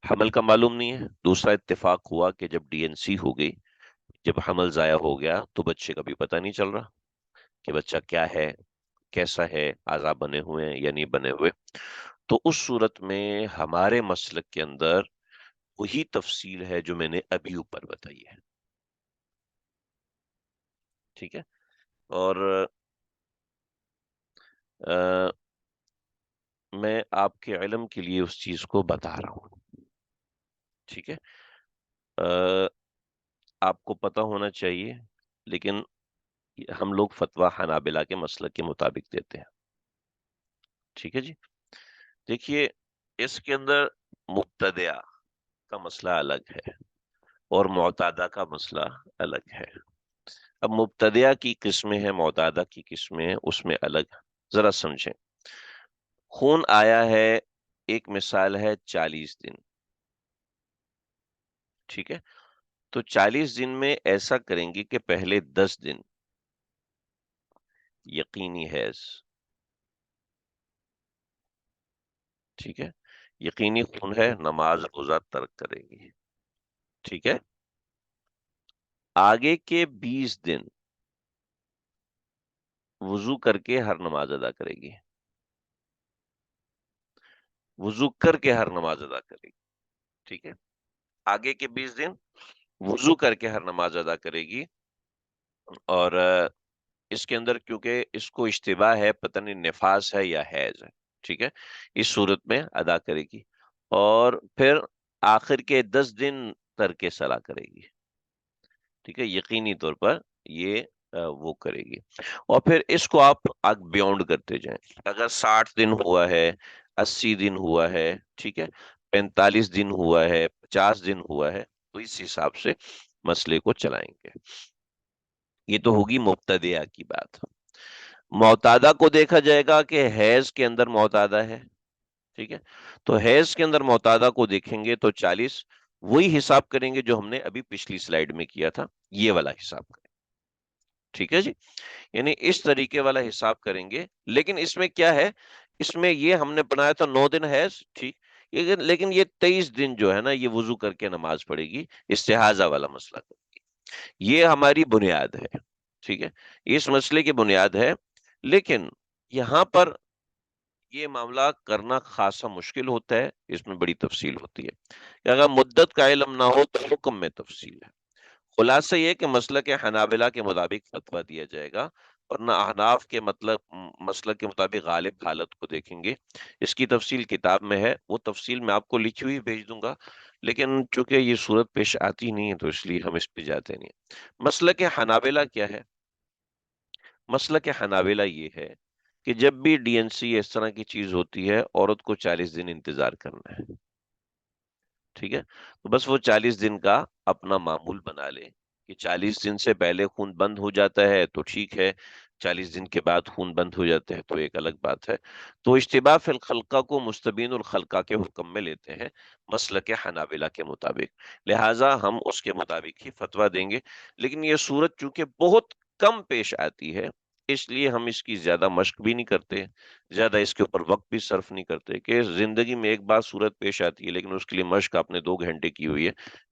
حمل کا معلوم نہیں ہے۔ دوسرا اتفاق ہوا کہ جب ڈی این سی ہو گئی، جب حمل ضائع ہو گیا تو بچے کا بھی پتہ نہیں چل رہا کہ بچہ کیا ہے، کیسا ہے، اعضاء بنے ہوئے ہیں یا نہیں بنے ہوئے۔ تو اس صورت میں ہمارے مسلک کے اندر وہی تفصیل ہے جو میں نے ابھی اوپر بتائی ہے، ٹھیک ہے۔ اور میں آپ کے علم کے لیے اس چیز کو بتا رہا ہوں، ٹھیک ہے۔ آپ کو پتہ ہونا چاہیے، لیکن ہم لوگ فتویٰ حنابلہ کے مسلک کے مطابق دیتے ہیں، ٹھیک ہے جی۔ دیکھیے، اس کے اندر مبتدیہ کا مسئلہ الگ ہے اور معتادہ کا مسئلہ الگ ہے۔ اب مبتدیہ کی قسمیں ہیں، معتادہ کی قسمیں ہیں، اس میں الگ، ذرا سمجھیں۔ خون آیا ہے، ایک مثال ہے 40 دن، ٹھیک ہے۔ تو 40 دن میں ایسا کریں گے کہ پہلے 10 دن یقینی حیض، ٹھیک ہے، یقینی خون ہے، نماز روزہ ترک کرے گی، ٹھیک ہے۔ آگے کے 20 دن وضو کر کے ہر نماز ادا کرے گی، وضو کر کے ہر نماز ادا کرے گی، ٹھیک ہے۔ آگے کے 20 دن وضو کر کے ہر نماز ادا کرے گی، اور اس کے اندر کیونکہ اس کو اشتباہ ہے، پتہ نہیں نفاس ہے یا حیض ہے، ٹھیک ہے، اس صورت میں ادا کرے گی، اور پھر آخر کے 10 دن ترک صلاح کرے گی، ٹھیک ہے، یقینی طور پر یہ وہ کرے گی۔ اور پھر اس کو آپ بیونڈ کرتے جائیں، اگر 60 دن ہوا ہے، 80 دن ہوا ہے، ٹھیک ہے، 45 دن ہوا ہے، 50 دن ہوا ہے، تو اس حساب سے مسئلے کو چلائیں گے۔ یہ تو ہوگی مبتدیہ کی بات۔ معتادہ کو دیکھا جائے گا کہ حیض کے اندر معتادہ ہے، ٹھیک ہے، تو حیض کے اندر معتادہ کو دیکھیں گے تو 40، وہی حساب کریں گے جو ہم نے ابھی پچھلی سلائیڈ میں کیا تھا، یہ والا حساب کریں، ٹھیک ہے جی، یعنی اس طریقے والا حساب کریں گے۔ لیکن اس میں کیا ہے، اس میں یہ ہم نے بنایا تھا 9 دن حیض، ٹھیک، لیکن یہ 23 دن جو ہے نا، یہ وضو کر کے نماز پڑھے گی، استحاضہ والا مسئلہ کرے گی، یہ ہماری بنیاد ہے، ٹھیک ہے، اس مسئلے کی بنیاد ہے۔ لیکن یہاں پر یہ معاملہ کرنا خاصا مشکل ہوتا ہے، اس میں بڑی تفصیل ہوتی ہے کہ اگر مدت کا علم نہ ہو تو حکم میں تفصیل ہے۔ خلاصہ یہ کہ مسلک حنابلہ کے مطابق فتویٰ دیا جائے گا، ورنہ احناف کے مسلک کے مطابق غالب حالت کو دیکھیں گے۔ اس کی تفصیل کتاب میں ہے، وہ تفصیل میں آپ کو لکھی ہوئی بھیج دوں گا، لیکن چونکہ یہ صورت پیش آتی نہیں ہے تو اس لیے ہم اس پہ جاتے نہیں ہیں۔ مسلک حنابلہ کیا ہے؟ مسلک حنابلہ یہ ہے کہ جب بھی ڈی این سی اس طرح کی چیز ہوتی ہے، عورت کو 40 دن انتظار کرنا ہے، ٹھیک ہے، تو بس وہ 40 دن کا اپنا معمول بنا لے کہ 40 دن سے پہلے خون بند ہو جاتا ہے تو ٹھیک ہے، 40 دن کے بعد خون بند ہو جاتے ہیں تو ایک الگ بات ہے۔ تو اشتباہ فی الخلقہ کو مستبین الخلقہ کے حکم میں لیتے ہیں مسلک حنابلہ کے مطابق، لہٰذا ہم اس کے مطابق ہی فتویٰ دیں گے۔ لیکن یہ صورت چونکہ بہت کم پیش آتی ہے، اس لیے ہم اس کی زیادہ مشق بھی نہیں کرتے، زیادہ اس کے اوپر وقت بھی صرف نہیں کرتے کہ زندگی میں ایک بار صورت پیش آتی ہے لیکن اس کے لیے مشق آپ نے 2 گھنٹے کی ہوئی ہے،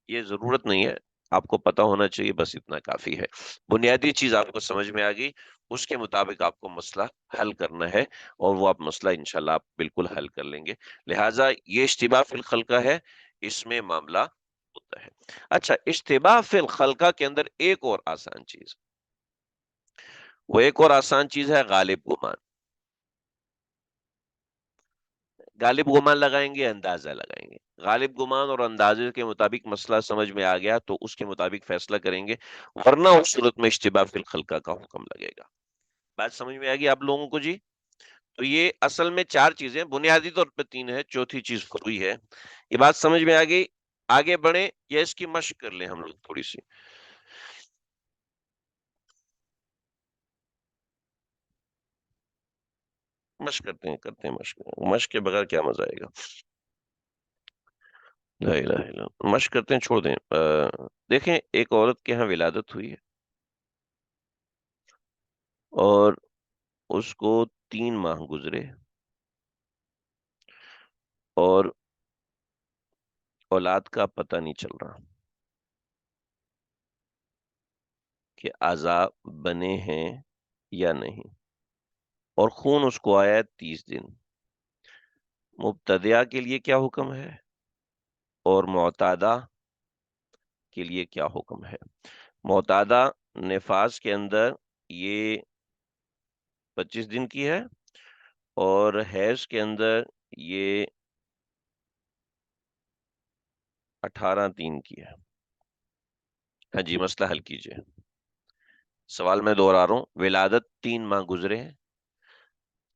یہ ضرورت نہیں ہے۔ آپ کو پتا ہونا چاہیے، بس اتنا کافی ہے۔ بنیادی چیز آپ کو سمجھ میں آ گئی، اس کے مطابق آپ کو مسئلہ حل کرنا ہے، اور وہ آپ مسئلہ انشاءاللہ آپ بالکل حل کر لیں گے۔ لہٰذا یہ اشتباہ فی الخلقہ ہے، اس میں معاملہ ہوتا ہے۔ اچھا، اشتباہ فی الخلقہ کے اندر ایک اور آسان چیز، وہ ایک اور آسان چیز ہے غالب گمان۔ غالب گمان لگائیں گے، اندازہ لگائیں گے، غالب گمان اور اندازے کے مطابق مسئلہ سمجھ میں آ گیا تو اس کے مطابق فیصلہ کریں گے، ورنہ اس صورت میں اشتباہ فی الخلقہ کا حکم لگے گا۔ بات سمجھ میں آ گئی آپ لوگوں کو جی؟ تو یہ اصل میں 4 چیزیں، بنیادی طور پہ 3 ہے، چوتھی چیز فروعی ہے۔ یہ بات سمجھ میں آ گئی؟ آگے بڑھیں یا اس کی مشق کر لیں ہم لوگ تھوڑی سی؟ مشق کرتے ہیں مشق کے بغیر کیا مزہ آئے گا؟ لا الہ الا اللہ، مشق کرتے ہیں، چھوڑ دیں۔ دیکھیں، ایک عورت کے ہاں ولادت ہوئی ہے اور اس کو 3 ماہ گزرے اور اولاد کا پتہ نہیں چل رہا کہ عذاب بنے ہیں یا نہیں، اور خون اس کو آیا 30 دن۔ مبتدیہ کے لیے کیا حکم ہے اور معتادہ کے لیے کیا حکم ہے؟ معتادہ نفاس کے اندر یہ 25 دن کی ہے، اور حیض کے اندر یہ 18 3 کی ہے۔ ہاں جی، مسئلہ حل کیجئے۔ سوال میں دوہرا رہا ہوں، ولادت 3 ماہ گزرے ہیں،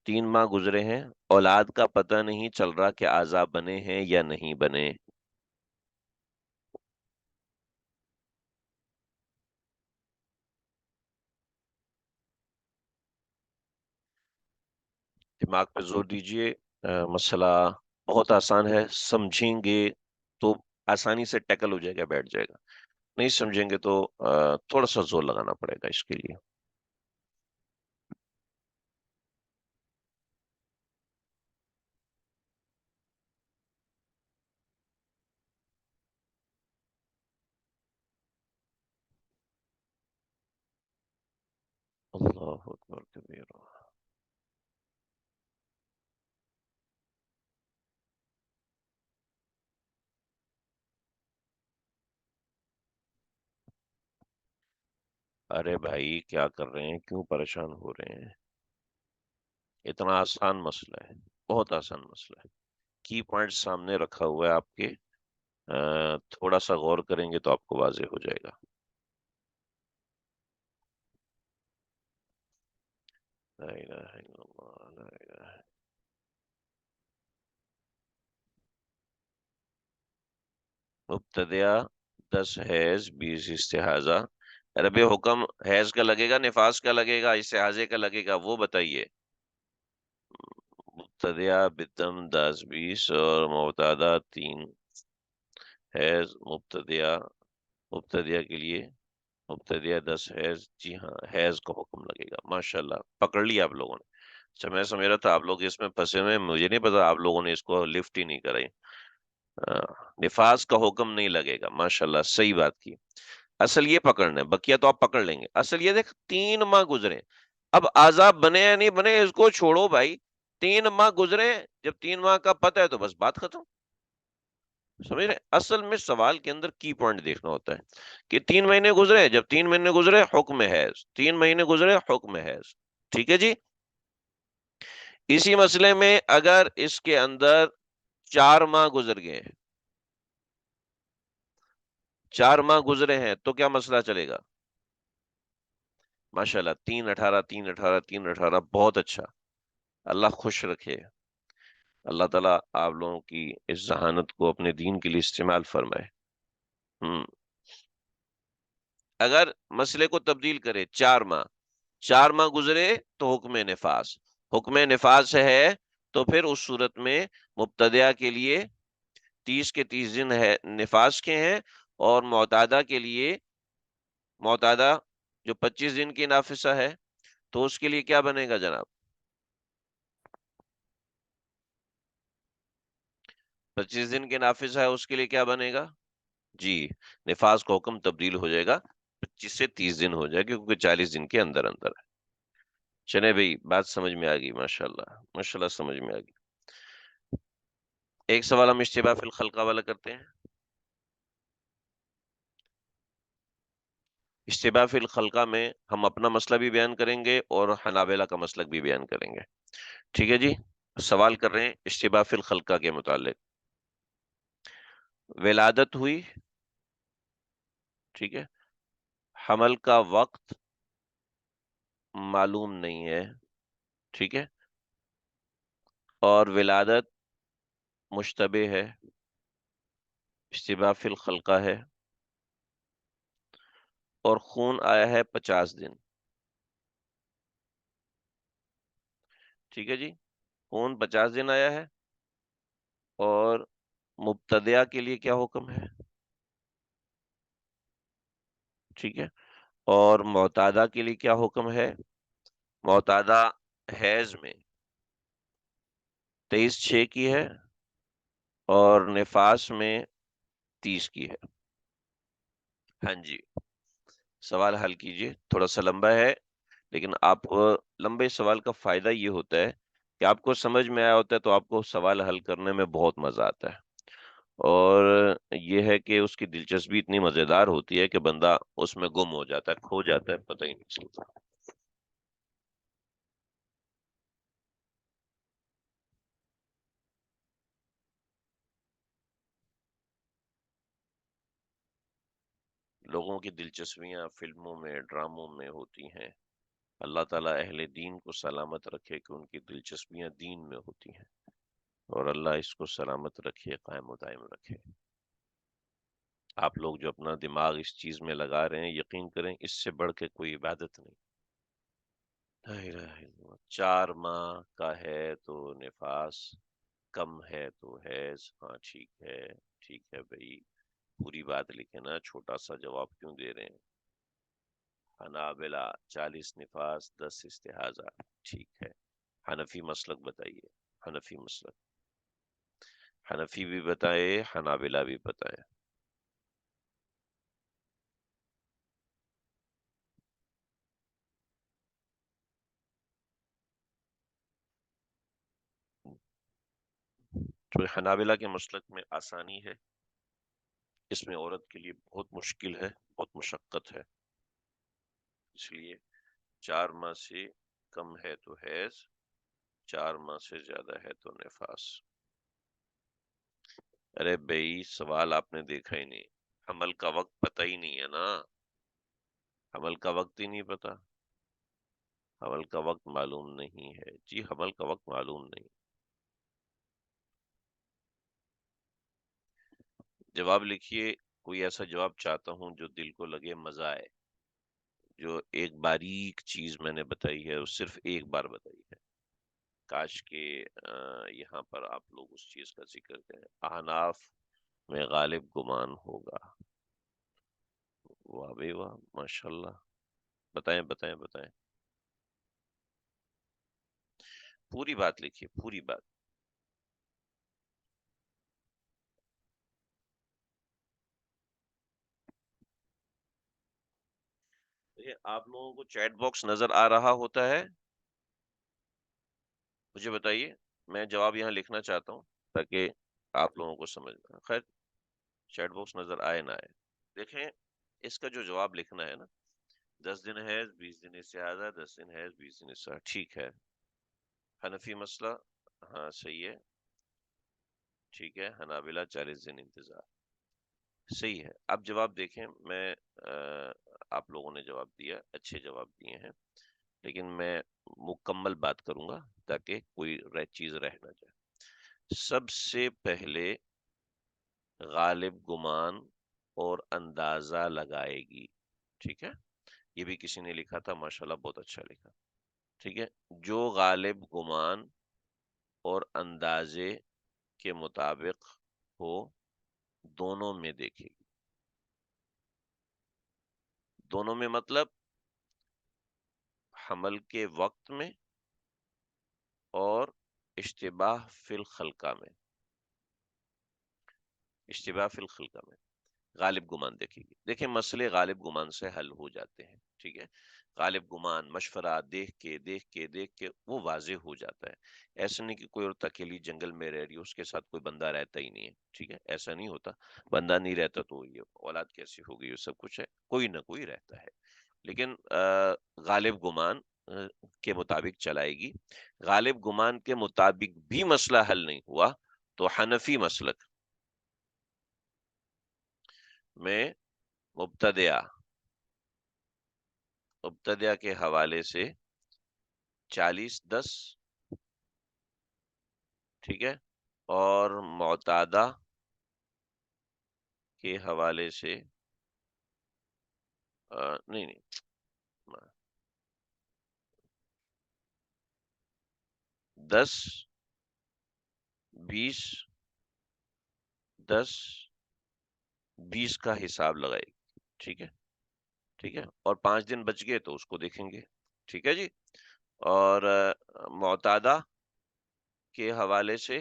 3 ماہ گزرے ہیں، اولاد کا پتہ نہیں چل رہا کہ عذاب بنے ہیں یا نہیں بنے۔ دماغ پہ زور دیجئے، مسئلہ بہت آسان ہے، سمجھیں گے تو آسانی سے ٹیکل ہو جائے گا، بیٹھ جائے گا، نہیں سمجھیں گے تو تھوڑا سا زور لگانا پڑے گا اس کے لیے۔ اللہ اکبر کبیر۔ ارے بھائی کیا کر رہے ہیں، کیوں پریشان ہو رہے ہیں؟ اتنا آسان مسئلہ ہے، بہت آسان مسئلہ ہے، کی پوائنٹ سامنے رکھا ہوا ہے آپ کے، تھوڑا سا غور کریں گے تو آپ کو واضح ہو جائے گا۔ لا الہ الا اللہ، لا الہ۔ مبتدیہ 10 حیض 20 استحاضہ۔ رب حکم حیض کا لگے گا، نفاس کا لگے گا، استحاضے کا لگے گا، وہ بتائیے۔ مبتدیہ بدم 10 20 اور معتادہ 3 حیض۔ مبتدیہ کے لیے مبتدیہ 10 حیض، جی ہاں، حیض کا حکم لگے گا۔ ماشاءاللہ پکڑ لیا آپ لوگوں نے۔ اچھا، میں سمجھ رہا تھا آپ لوگ اس میں پھنسے ہوئے ہیں، مجھے نہیں پتا آپ لوگوں نے اس کو لفٹ ہی نہیں کرائی۔ آ، نفاذ کا حکم نہیں لگے گا، ماشاءاللہ صحیح بات کی۔ اصل یہ پکڑنا ہے، بقیہ تو آپ پکڑ لیں گے۔ اصل یہ دیکھ، 3 ماہ گزرے، اب عذاب بنے یا نہیں بنے اس کو چھوڑو بھائی، 3 ماہ گزرے، جب 3 ماہ کا پتہ ہے تو بس بات ختم۔ سمجھ رہے؟ اصل میں سوال کے اندر کی پوائنٹ دیکھنا ہوتا ہے کہ 3 مہینے گزرے، جب 3 مہینے گزرے حکم حیض، 3 مہینے گزرے حکم حیض۔ ٹھیک ہے جی۔ اسی مسئلے میں اگر اس کے اندر 4 ماہ گزر گئے، 4 ماہ گزرے ہیں تو کیا مسئلہ چلے گا؟ ماشاءاللہ، 3 18 3 18 3 18، بہت اچھا، اللہ خوش رکھے، اللہ تعالیٰ آپ لوگوں کی اس ذہانت کو اپنے دین کے لیے استعمال فرمائے۔ ہم اگر مسئلے کو تبدیل کرے، 4 ماہ، 4 ماہ گزرے تو حکم نفاس، حکم نفاس ہے، تو پھر اس صورت میں مبتدیہ کے لیے 30 کے 30 دن ہے نفاس کے ہیں، اور معتادہ کے لیے، معتادہ جو 25 دن کی نافسہ ہے، تو اس کے لیے کیا بنے گا جناب؟ 25 دن کی نافذ ہے، اس کے لیے کیا بنے گا؟ جی، نفاذ کا حکم تبدیل ہو جائے گا، 25 سے 30 دن ہو جائے گا، کیونکہ 40 دن کے اندر اندر ہے۔ چلے بھائی، بات سمجھ میں آ گئی، ماشاءاللہ ماشاءاللہ سمجھ میں آ گئی۔ ایک سوال ہم اشتباہ فی الخلقہ والا کرتے ہیں۔ اشتباہ فی الخلقہ میں ہم اپنا مسئلہ بھی بیان کریں گے اور حنابلہ کا مسلک بھی بیان کریں گے۔ ٹھیک ہے جی۔ سوال کر رہے ہیں اشتباہ فی الخلقہ کے متعلق۔ ولادت ہوئی، ٹھیک ہے، حمل کا وقت معلوم نہیں ہے، ٹھیک ہے، اور ولادت مشتبہ ہے، اشتباہ فی الخلقہ ہے، اور خون آیا ہے 50 دن. ٹھیک ہے جی، خون 50 دن آیا ہے. اور مبتدیہ کے لیے کیا حکم ہے؟ ٹھیک ہے. اور معتادہ کے لیے کیا حکم ہے؟ معتادہ حیض میں 23/6 کی ہے، اور نفاس میں 30 کی ہے. ہاں جی، سوال حل کیجئے. تھوڑا سا لمبا ہے، لیکن آپ لمبے سوال کا فائدہ یہ ہوتا ہے کہ آپ کو سمجھ میں آیا ہوتا ہے، تو آپ کو سوال حل کرنے میں بہت مزہ آتا ہے. اور یہ ہے کہ اس کی دلچسپی اتنی مزیدار ہوتی ہے کہ بندہ اس میں گم ہو جاتا ہے، کھو جاتا ہے، پتہ ہی نہیں چلتا. لوگوں کی دلچسپیاں فلموں میں، ڈراموں میں ہوتی ہیں. اللہ تعالیٰ اہل دین کو سلامت رکھے کہ ان کی دلچسپیاں دین میں ہوتی ہیں، اور اللہ اس کو سلامت رکھے، قائم و دائم رکھے. آپ لوگ جو اپنا دماغ اس چیز میں لگا رہے ہیں، یقین کریں اس سے بڑھ کے کوئی عبادت نہیں. لا الہ الا اللہ. 4 ماہ کا ہے تو نفاس، کم ہے تو حیض. ہاں ٹھیک ہے، ٹھیک ہے بھائی، پوری بات لکھے نا، چھوٹا سا جواب کیوں دے رہے ہیں؟ حنابلہ 40 نفاس 10 استحاضہ. ٹھیک ہے. حنفی مسلک بتائیے. حنفی مسلک، حنفی بھی بتائے، حنابلہ بھی بتائے. تو حنابلہ کے مسلک میں آسانی ہے، اس میں عورت کے لیے بہت مشکل ہے، بہت مشقت ہے. اس لیے 4 ماہ سے کم ہے تو حیض، 4 ماہ سے زیادہ ہے تو نفاس. ارے بھائی سوال آپ نے دیکھا ہی نہیں، حمل کا وقت پتہ ہی نہیں ہے نا. حمل کا وقت ہی نہیں پتا، حمل کا وقت معلوم نہیں ہے جی، حمل کا وقت معلوم نہیں. جواب لکھیے. کوئی ایسا جواب چاہتا ہوں جو دل کو لگے، مزہ آئے. جو ایک باریک چیز میں نے بتائی ہے وہ صرف ایک بار بتائی ہے. کاش کہ یہاں پر آپ لوگ اس چیز کا ذکر کریں. احناف میں غالب گمان ہوگا. واہ بے واہ، ماشاء اللہ. بتائیں بتائیں بتائیں، پوری بات لکھیے، پوری بات. دیکھیے، آپ لوگوں کو چیٹ باکس نظر آ رہا ہوتا ہے؟ مجھے بتائیے، میں جواب یہاں لکھنا چاہتا ہوں تاکہ آپ لوگوں کو سمجھ میں. خیر، چیٹ باکس نظر آئے نہ آئے، دیکھیں اس کا جو جواب لکھنا ہے نا، 10 دن حیض 20 دن استحاضہ، 10 دن حیض 20 دن استحاضہ. ٹھیک ہے. حنفی مسئلہ، ہاں صحیح ہے. ٹھیک ہے. حنابلہ 40 دن انتظار. صحیح ہے. اب جواب دیکھیں. میں آپ لوگوں نے جواب دیا، اچھے جواب دیے ہیں، لیکن میں مکمل بات کروں گا تاکہ کوئی چیز رہ نہ جائے. سب سے پہلے غالب گمان اور اندازہ لگائے گی. ٹھیک ہے. یہ بھی کسی نے لکھا تھا، ماشاءاللہ بہت اچھا لکھا. ٹھیک ہے. جو غالب گمان اور اندازے کے مطابق ہو، دونوں میں دیکھے گی. دونوں میں مطلب حمل کے وقت میں اور اشتباہ فی الخلقہ میں. اشتباہ فی الخلقہ میں غالب گمان دیکھے گی. دیکھیں مسئلے غالب گمان سے حل ہو جاتے ہیں. ٹھیک ہے. غالب گمان مشورہ دیکھ کے دیکھ کے دیکھ کے وہ واضح ہو جاتا ہے. ایسا نہیں کہ کوئی اور اکیلی جنگل میں رہ رہی ہے، اس کے ساتھ کوئی بندہ رہتا ہی نہیں ہے. ٹھیک ہے، ایسا نہیں ہوتا. بندہ نہیں رہتا تو یہ اولاد کیسی ہو گئی، یہ سب کچھ ہے، کوئی نہ کوئی رہتا ہے. لیکن غالب گمان کے مطابق چلائے گی. غالب گمان کے مطابق بھی مسئلہ حل نہیں ہوا تو حنفی مسلک میں مبتدیہ کے حوالے سے 40-10. ٹھیک ہے. اور معتادہ کے حوالے سے نہیں نہیں 10 20 10 20 کا حساب لگائے گی. ٹھیک ہے، ٹھیک ہے، اور 5 دن بچ گئے تو اس کو دیکھیں گے. ٹھیک ہے جی. اور معتادہ کے حوالے سے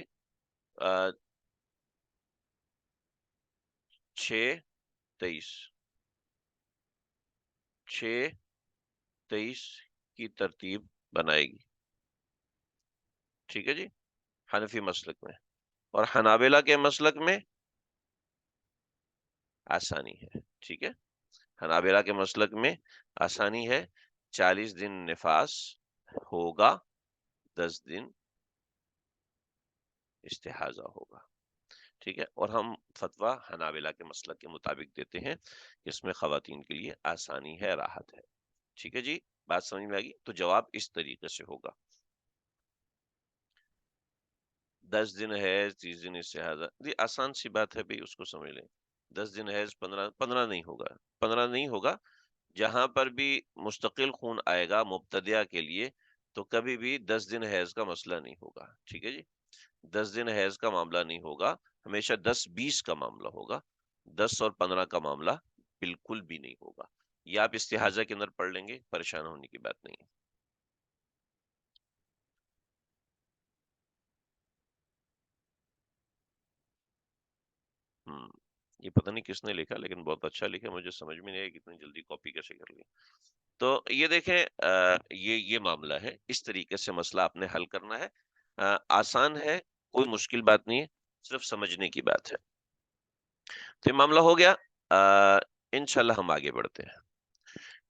6/23 6/23 کی ترتیب بنائے گی. ٹھیک ہے جی، حنفی مسلک میں. اور حنابلہ کے مسلک میں آسانی ہے. ٹھیک ہے، حنابلہ کے مسلک میں آسانی ہے. 40 دن نفاس ہوگا، 10 دن استحاضہ ہوگا. ٹھیک ہے، اور ہم فتویٰ حنابلہ کے مسلک کے مطابق دیتے ہیں کہ اس میں خواتین کے لیے آسانی ہے، راحت ہے. ٹھیک ہے جی، بات سمجھ میں آ گئی؟ تو جواب اس طریقے سے ہوگا. 10 دن ہے، 30 دن استحاضہ، جی آسان سی بات ہے بھائی، اس کو سمجھ لیں. 10 دن ہے، 15 نہیں ہوگا. 15 نہیں ہوگا. جہاں پر بھی مستقل خون آئے گا مبتدیہ کے لیے تو کبھی بھی 10 دن حیض کا مسئلہ نہیں ہوگا. ٹھیک ہے جی، 10 دن حیض کا معاملہ نہیں ہوگا، ہمیشہ 10-20 کا معاملہ ہوگا. 10 اور 15 کا معاملہ بالکل بھی نہیں ہوگا. یہ آپ استحاضہ کے اندر پڑھ لیں گے، پریشان ہونے کی بات نہیں ہے. یہ پتہ نہیں کس نے لکھا، لیکن بہت اچھا لکھا. مجھے سمجھ میں نہیں آیا کہ اتنی جلدی کاپی کیسے کر لی. تو یہ دیکھیں، یہ معاملہ ہے. اس طریقے سے مسئلہ آپ نے حل کرنا ہے. آسان ہے، کوئی مشکل بات نہیں ہے، صرف سمجھنے کی بات ہے. تو یہ معاملہ ہو گیا. انشاءاللہ ہم آگے بڑھتے ہیں.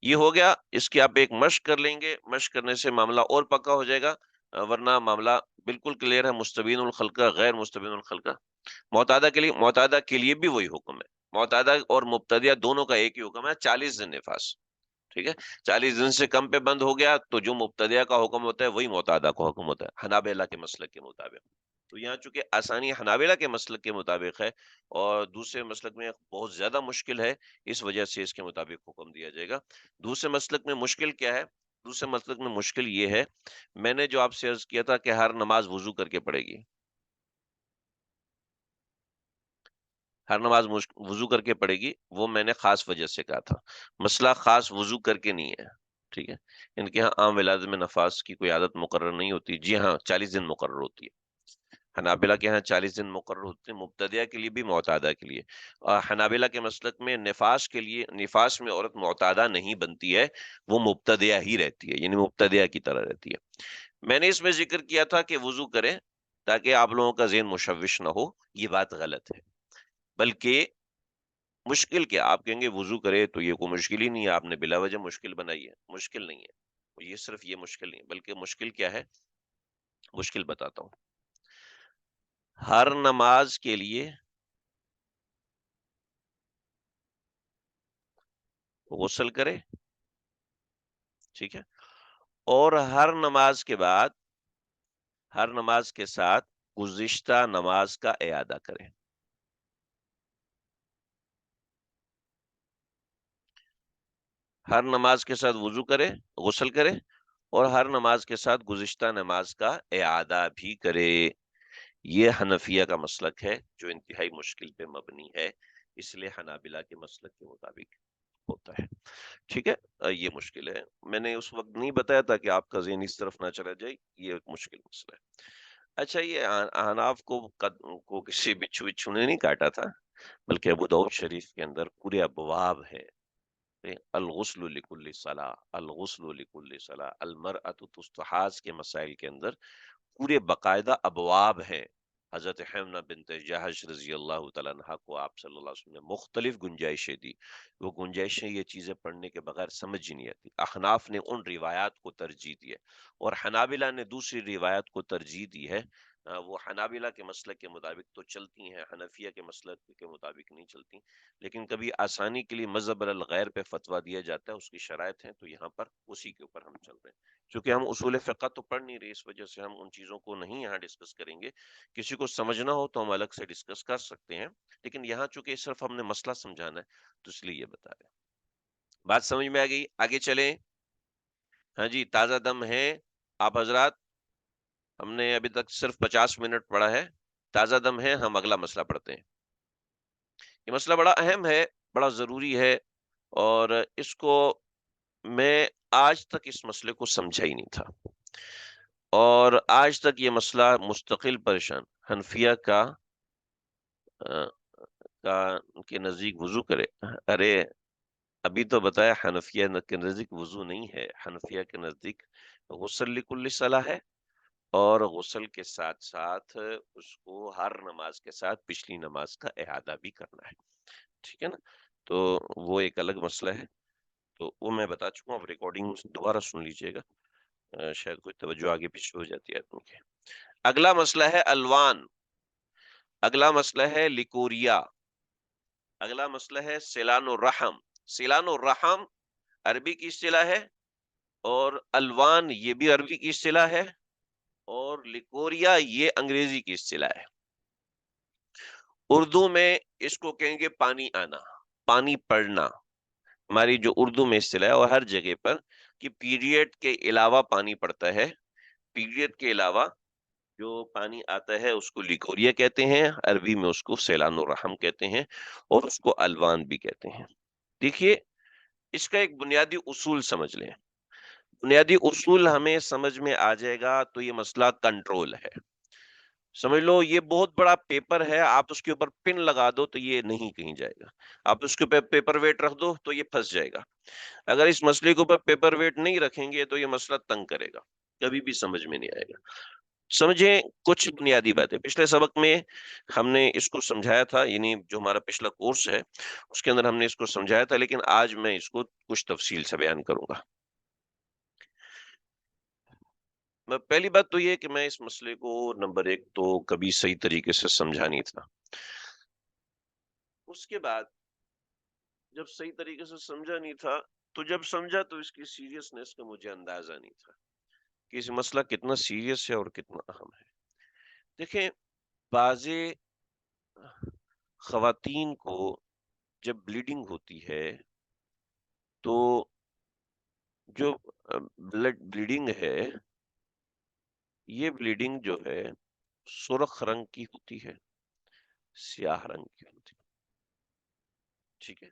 یہ ہو گیا، اس کی آپ ایک مشق کر لیں گے. مشق کرنے سے معاملہ اور پکا ہو جائے گا. ورنہ معاملہ بالکل کلیئر ہے. مستبین الخلقہ، غیر مستبین الخلقہ. معتادہ کے لیے بھی وہی حکم ہے. معتادہ اور مبتدیہ دونوں کا ایک ہی حکم ہے، 40 دن نفاس. ٹھیک ہے، 40 دن سے کم پہ بند ہو گیا تو جو مبتدیہ کا حکم ہوتا ہے وہی معتادہ کا حکم ہوتا ہے، حنابلہ کے مسلک کے مطابق. تو یہاں چونکہ آسانی حنابلہ کے مسلک کے مطابق ہے اور دوسرے مسلک میں بہت زیادہ مشکل ہے، اس وجہ سے اس کے مطابق حکم دیا جائے گا. دوسرے مسلک میں مشکل کیا ہے؟ دوسرے مسلک میں مشکل یہ ہے، میں نے جو آپ سے عرض کیا تھا کہ ہر نماز وضو کر کے پڑھے گی. ہر نماز وضو کر کے پڑھے گی، وہ میں نے خاص وجہ سے کہا تھا. مسئلہ خاص وضو کر کے نہیں ہے. ٹھیک ہے، ان کے ہاں عام ولادت میں نفاس کی کوئی عادت مقرر نہیں ہوتی. جی ہاں، 40 دن مقرر ہوتی ہے. حنابلہ کے ہاں 40 دن مقرر ہوتے ہیں، مبتدیہ کے لیے بھی معتادہ کے لیے. اور حنابلہ کے مسلک میں نفاس کے لیے، نفاس میں عورت معتادہ نہیں بنتی ہے، وہ مبتدیہ ہی رہتی ہے، یعنی مبتدیہ کی طرح رہتی ہے. میں نے اس میں ذکر کیا تھا کہ وضو کریں تاکہ آپ لوگوں کا ذہن مشوش نہ ہو. یہ بات غلط ہے. بلکہ مشکل کیا، آپ کہیں گے وضو کرے تو یہ کوئی مشکل ہی نہیں ہے، آپ نے بلا وجہ مشکل بنائی ہے. مشکل نہیں ہے یہ، صرف یہ مشکل نہیں ہے، بلکہ مشکل کیا ہے؟ مشکل بتاتا ہوں. ہر نماز کے لیے غسل کرے. ٹھیک ہے، اور ہر نماز کے بعد، ہر نماز کے ساتھ گزشتہ نماز کا اعادہ کرے. ہر نماز کے ساتھ وضو کرے، غسل کرے، اور ہر نماز کے ساتھ گزشتہ نماز کا اعادہ بھی کرے. یہ حنفیہ کا مسلک ہے جو انتہائی مشکل پہ مبنی ہے، اس لیے حنابلہ کے مسلک کے مطابق ہوتا ہے. ٹھیک ہے، یہ مشکل ہے. میں نے اس وقت نہیں بتایا تھا کہ آپ کا ذہن اس طرف نہ چلا جائے. یہ ایک مشکل مسئلہ ہے. اچھا، یہ احناف کو کسی بچھو نے نہیں کاٹا تھا، بلکہ ابو داؤد شریف کے اندر پورے ابواب ہیں. الغسل لکل صلاح، الغسل لکل صلاح، المرأۃ تستحاض کے مسائل کے اندر پورے باقاعدہ ابواب ہیں. حضرت حمنہ بنت جہش رضی اللہ تعالیٰ عنہ کو آپ صلی اللہ علیہ وسلم نے مختلف گنجائشیں دی. وہ گنجائشیں، یہ چیزیں پڑھنے کے بغیر سمجھ ہی نہیں آتی. احناف نے ان روایات کو ترجیح دی ہے اور حنابلہ نے دوسری روایات کو ترجیح دی ہے. وہ حنابلہ کے مسلک کے مطابق تو چلتی ہیں، حنفیہ کے مسلک کے مطابق نہیں چلتی. لیکن کبھی آسانی کے لیے مذہب الغیر پہ فتویٰ دیا جاتا ہے، اس کی شرائط ہیں، تو یہاں پر اسی کے اوپر ہم چل رہے ہیں. چونکہ ہم اصول فقہ تو پڑھ نہیں رہے، اس وجہ سے ہم ان چیزوں کو نہیں یہاں ڈسکس کریں گے. کسی کو سمجھنا ہو تو ہم الگ سے ڈسکس کر سکتے ہیں، لیکن یہاں چونکہ صرف ہم نے مسئلہ سمجھانا ہے تو اس لیے یہ بتا رہے ہیں. بات سمجھ میں آ گئی؟ آگے چلیں. ہاں جی، تازہ دم ہے آپ حضرات. ہم نے ابھی تک صرف 50 منٹ پڑھا ہے. تازہ دم ہے، ہم اگلا مسئلہ پڑھتے ہیں. یہ مسئلہ بڑا اہم ہے، بڑا ضروری ہے، اور اس کو میں آج تک اس مسئلے کو سمجھا ہی نہیں تھا، اور آج تک یہ مسئلہ مستقل پریشان. حنفیہ کے نزدیک وضو کرے. ارے ابھی تو بتایا حنفیہ کے نزدیک وضو نہیں ہے، حنفیہ کے نزدیک غسل لکل صلاح ہے، اور غسل کے ساتھ ساتھ اس کو ہر نماز کے ساتھ پچھلی نماز کا اعادہ بھی کرنا ہے. ٹھیک ہے نا؟ تو وہ ایک الگ مسئلہ ہے، تو وہ میں بتا چکا ہوں. اب ریکارڈنگ دوبارہ سن لیجئے گا، شاید کوئی توجہ آگے پیچھے ہو جاتی ہے آدمی کے. اگلا مسئلہ ہے الوان، اگلا مسئلہ ہے لیکوریا، اگلا مسئلہ ہے سیلان الرحم. سیلان الرحم عربی کی اصطلاح ہے، اور الوان یہ بھی عربی کی اصطلاح ہے، اور لیکوریا یہ انگریزی کی اصطلاح ہے. اردو میں اس کو کہیں گے پانی آنا، پانی پڑنا. ہماری جو اردو میں اصطلاح ہے اور ہر جگہ پر کہ پیریڈ کے علاوہ پانی پڑتا ہے، پیریڈ کے علاوہ جو پانی آتا ہے اس کو لیکوریا کہتے ہیں، عربی میں اس کو سیلان الرحم کہتے ہیں، اور اس کو الوان بھی کہتے ہیں. دیکھیے اس کا ایک بنیادی اصول سمجھ لیں. بنیادی اصول ہمیں سمجھ میں آ جائے گا تو یہ مسئلہ کنٹرول ہے. سمجھ لو یہ بہت بڑا پیپر ہے، آپ اس کے اوپر پن لگا دو تو یہ نہیں کہیں جائے گا. آپ اس کے اوپر پیپر ویٹ رکھ دو تو یہ پھنس جائے گا. اگر اس مسئلے کے اوپر پیپر ویٹ نہیں رکھیں گے تو یہ مسئلہ تنگ کرے گا، کبھی بھی سمجھ میں نہیں آئے گا. سمجھیں کچھ بنیادی باتیں. پچھلے سبق میں ہم نے اس کو سمجھایا تھا، یعنی جو ہمارا پچھلا کورس ہے اس کے اندر ہم نے اس کو سمجھایا تھا، لیکن آج میں اس کو کچھ تفصیل سے بیان کروں گا. پہلی بات تو یہ کہ میں اس مسئلے کو نمبر 1 تو کبھی صحیح طریقے سے سمجھا نہیں تھا. اس کے بعد جب صحیح طریقے سے سمجھا نہیں تھا تو جب سمجھا تو اس کی سیریسنس کا مجھے اندازہ نہیں تھا کہ اس مسئلہ کتنا سیریس ہے اور کتنا اہم ہے. دیکھیں بعض خواتین کو جب بلیڈنگ ہوتی ہے تو جو بلڈ بلیڈنگ ہے، یہ بلیڈنگ جو ہے سرخ رنگ کی ہوتی ہے، سیاہ رنگ کی ہوتی ہے. ٹھیک ہے،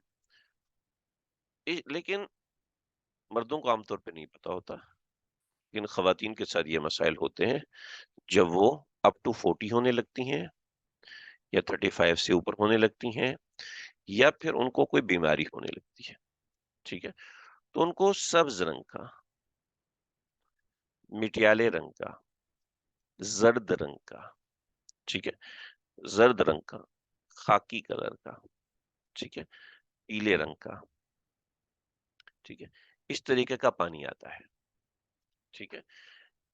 لیکن مردوں کو عام طور پہ نہیں پتا ہوتا، لیکن خواتین کے ساتھ یہ مسائل ہوتے ہیں جب وہ اپ ٹو 40 ہونے لگتی ہیں، یا 35 سے اوپر ہونے لگتی ہیں، یا پھر ان کو کوئی بیماری ہونے لگتی ہے. ٹھیک ہے، تو ان کو سبز رنگ کا، مٹیالے رنگ کا، زرد رنگ کا، ٹھیک ہے، زرد رنگ کا، خاکی کلر کا، ٹھیک ہے، پیلے رنگ کا، ٹھیک ہے، اس طریقے کا پانی آتا ہے. ٹھیک ہے،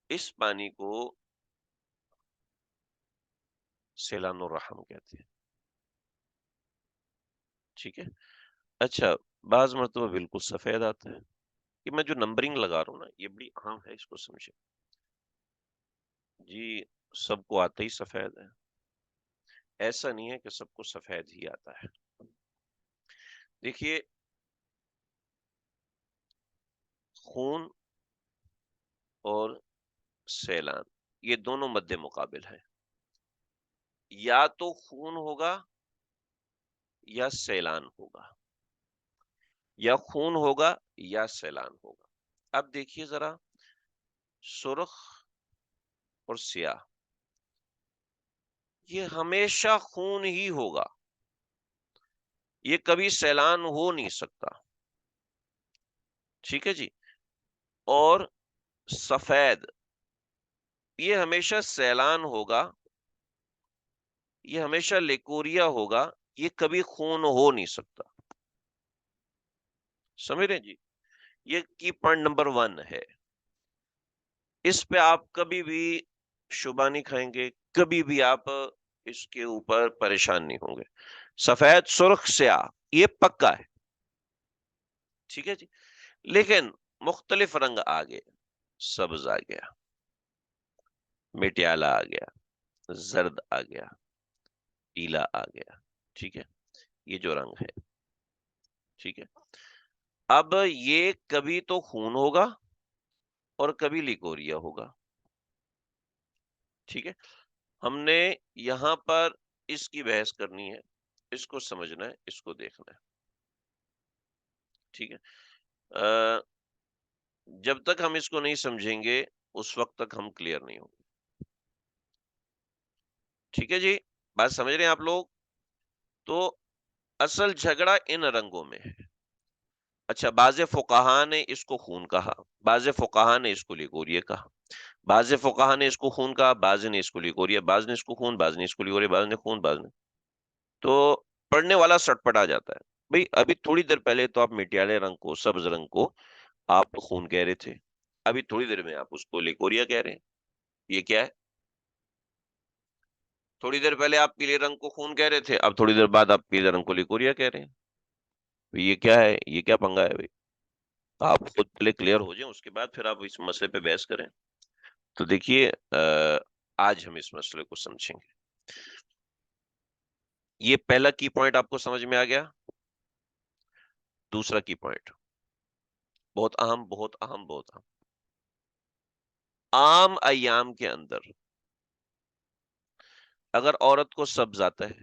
اس پانی کو سیلان الرحم کہتے ہیں. ٹھیک ہے، اچھا بعض مرتبہ بالکل سفید آتا ہے. کہ میں جو نمبرنگ لگا رہا ہوں نا یہ بڑی اہم ہے، اس کو سمجھے. جی سب کو آتا ہی سفید ہے؟ ایسا نہیں ہے کہ سب کو سفید ہی آتا ہے. دیکھیے خون اور سیلان یہ دونوں مد مقابل ہیں. یا تو خون ہوگا یا سیلان ہوگا، یا خون ہوگا یا سیلان ہوگا. اب دیکھیے ذرا، سرخ اور سیاہ یہ ہمیشہ خون ہی ہوگا، یہ کبھی سیلان ہو نہیں سکتا. ٹھیک ہے جی. اور سفید یہ ہمیشہ سیلان ہوگا، یہ ہمیشہ لیکوریا ہوگا، یہ کبھی خون ہو نہیں سکتا. سمجھ رہے جی؟ یہ کی پوائنٹ نمبر 1 ہے. اس پہ آپ کبھی بھی شبہ نہیں کھائیں گے، کبھی بھی آپ اس کے اوپر پریشان نہیں ہوں گے. سفید، سرخ، سیاہ یہ پکا ہے. ٹھیک ہے جی. لیکن مختلف رنگ آگے. سبز آ گیا، مٹیالہ آ گیا، زرد آ گیا، پیلا آ گیا، ٹھیک ہے، یہ جو رنگ ہے، ٹھیک ہے۔ اب یہ کبھی تو خون ہوگا اور کبھی لیکوریا ہوگا، ٹھیک ہے۔ ہم نے یہاں پر اس کی بحث کرنی ہے، اس کو سمجھنا ہے، اس کو دیکھنا ہے، ٹھیک ہے۔ جب تک ہم اس کو نہیں سمجھیں گے اس وقت تک ہم کلیئر نہیں ہوں گے، ٹھیک ہے جی، بات سمجھ رہے ہیں آپ لوگ؟ تو اصل جھگڑا ان رنگوں میں ہے۔ اچھا، بعض فقہا نے اس کو خون کہا، بعض فقہا نے اس کو لیکوریا کہا، بعض فقہا نے اس کو خون کہا، بعض نے اس کو لیکوریا، بعض نے اس کو خون، بعض نے اس کو لیکوریا، بعض نے خون، بعض نے، تو پڑھنے والا سٹ پٹ آ جاتا ہے۔ بھئی ابھی تھوڑی دیر پہلے تو آپ مٹیالے رنگ کو، سبز رنگ کو آپ خون کہہ رہے تھے، ابھی تھوڑی دیر میں آپ اس کو لیکوریا کہہ رہے ہیں، یہ کیا ہے؟ تھوڑی دیر پہلے آپ پیلے رنگ کو خون کہہ رہے تھے، اب تھوڑی دیر بعد آپ پیلے رنگ کو لیکوریا کہہ رہے ہیں، یہ کیا ہے؟ یہ کیا پنگا ہے بھائی؟ آپ خود پہلے کلیئر ہو جائیں، اس کے بعد پھر آپ اس مسئلے پہ بحث کریں۔ تو دیکھیے، آج ہم اس مسئلے کو سمجھیں گے۔ یہ پہلا کی پوائنٹ آپ کو سمجھ میں آ گیا؟ دوسرا کی پوائنٹ بہت اہم، بہت اہم، بہت اہم۔ عام ایام کے اندر اگر عورت کو سبز آتا ہے،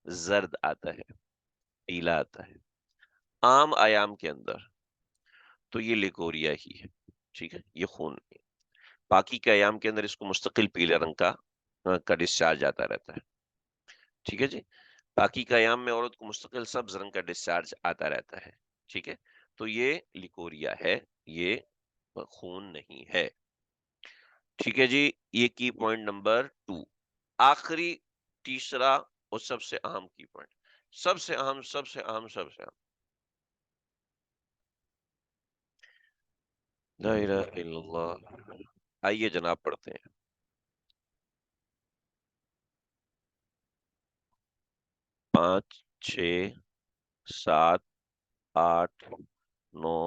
زرد آتا ہے، پیلا آتا ہے، عام ایام کے اندر، تو یہ لیکوریا ہی ہے، ٹھیک ہے، یہ خون نہیں۔ باقی کے ایام کے اندر اس کو مستقل پیلے رنگ کا ڈسچارج آتا رہتا ہے، ٹھیک ہے جی۔ باقی کے ایام میں عورت کو مستقل سبز رنگ کا ڈسچارج آتا رہتا ہے، ٹھیک ہے۔ تو یہ لیکوریا ہے، یہ خون نہیں ہے، ٹھیک ہے جی۔ یہ کی پوائنٹ نمبر 2، آخری تیسرا اور سب سے اہم کی پوائنٹ، سب سے اہم، سب سے اہم، سب سے اہم، لا الہ الا اللہ۔ آئیے جناب پڑھتے ہیں۔ 5، 6، 7، 8، 9،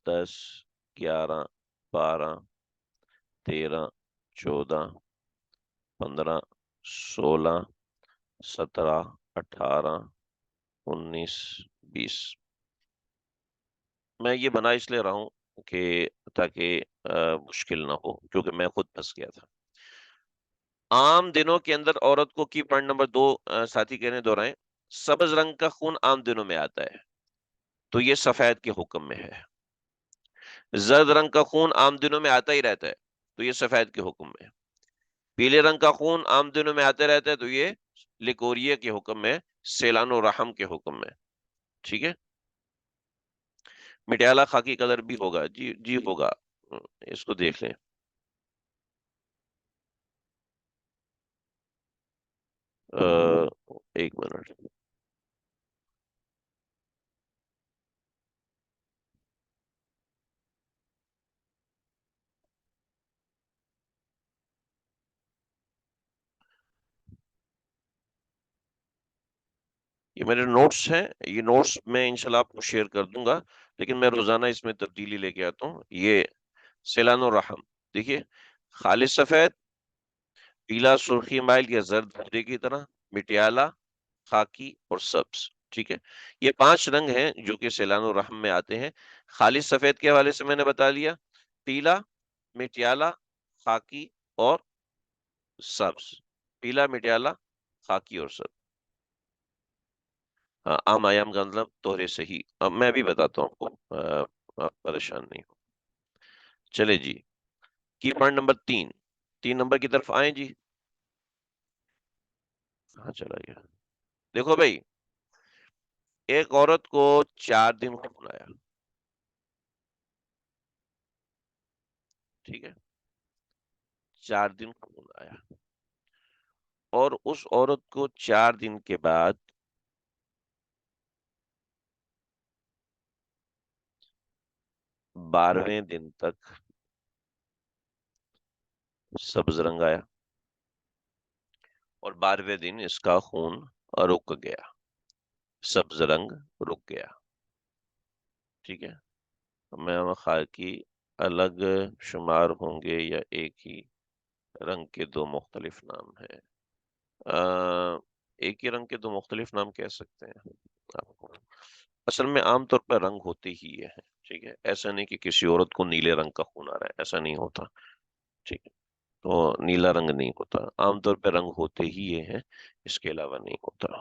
10، 11، 12، 13، 14، 15، 16، 17، 18، 19، 20۔ میں یہ بنا اس لیے رہا ہوں کہ تاکہ مشکل نہ ہو، کیونکہ میں خود پھنس گیا تھا۔ عام دنوں کے اندر عورت کو کی پوائنٹ نمبر 2 ساتھی کہنے دہرائیں، سبز رنگ کا خون عام دنوں میں آتا ہے، تو یہ سفید کے حکم میں ہے۔ زرد رنگ کا خون عام دنوں میں آتا ہی رہتا ہے، تو یہ سفید کے حکم میں ہے۔ پیلے رنگ کا خون عام دنوں میں آتے رہتا ہے، تو یہ لیکوریا کے حکم میں، سیلان و رحم کے حکم میں، ٹھیک ہے۔ مٹیالہ خاکی کلر بھی ہوگا، جی جی ہوگا، اس کو دیکھ لیں۔ ایک منٹ، یہ میرے نوٹس ہیں، یہ نوٹس میں انشاءاللہ آپ کو شیئر کر دوں گا، لیکن میں روزانہ اس میں تبدیلی لے کے آتا ہوں۔ یہ سیلان و رحم، دیکھیے، خالص سفید، پیلا سرخی مائل یا زرد بھورے کی طرح، مٹیالہ، خاکی اور سبز، ٹھیک ہے۔ یہ 5 رنگ ہیں جو کہ سیلان و رحم میں آتے ہیں۔ خالص سفید کے حوالے سے میں نے بتا دیا، پیلا، مٹیالہ، خاکی اور سبز، پیلا، مٹیالہ، خاکی اور سبز۔ عام آیام کا مطلب توہرے صحیح، اب میں بھی بتاتا ہوں آپ کو، آپ پریشان نہیں ہو۔ چلے جی، کی پوائنٹ نمبر 3، 3 نمبر کی طرف آئیں جی۔ کہاں چلا گیا؟ دیکھو بھائی، ایک عورت کو 4 دن خون آیا، ٹھیک ہے، 4 دن خون آیا، اور اس عورت کو 4 دن کے بعد 12ویں دن تک سبز رنگ آیا، اور 12ویں دن اس کا خون رک گیا، سبز رنگ رک گیا، ٹھیک ہے۔ میں خاکی الگ شمار ہوں گے یا ایک ہی رنگ کے دو مختلف نام ہیں؟ ایک ہی رنگ کے دو مختلف نام کہہ سکتے ہیں آپ کو۔ اصل میں عام طور پر رنگ ہوتے ہی یہ ہیں، ٹھیک ہے، ایسا نہیں کہ کسی عورت کو نیلے رنگ کا خون آ رہا ہے، ایسا نہیں ہوتا، ٹھیک ہے، تو نیلا رنگ نہیں ہوتا، عام طور پہ رنگ ہوتے ہی یہ ہیں، اس کے علاوہ نہیں ہوتا۔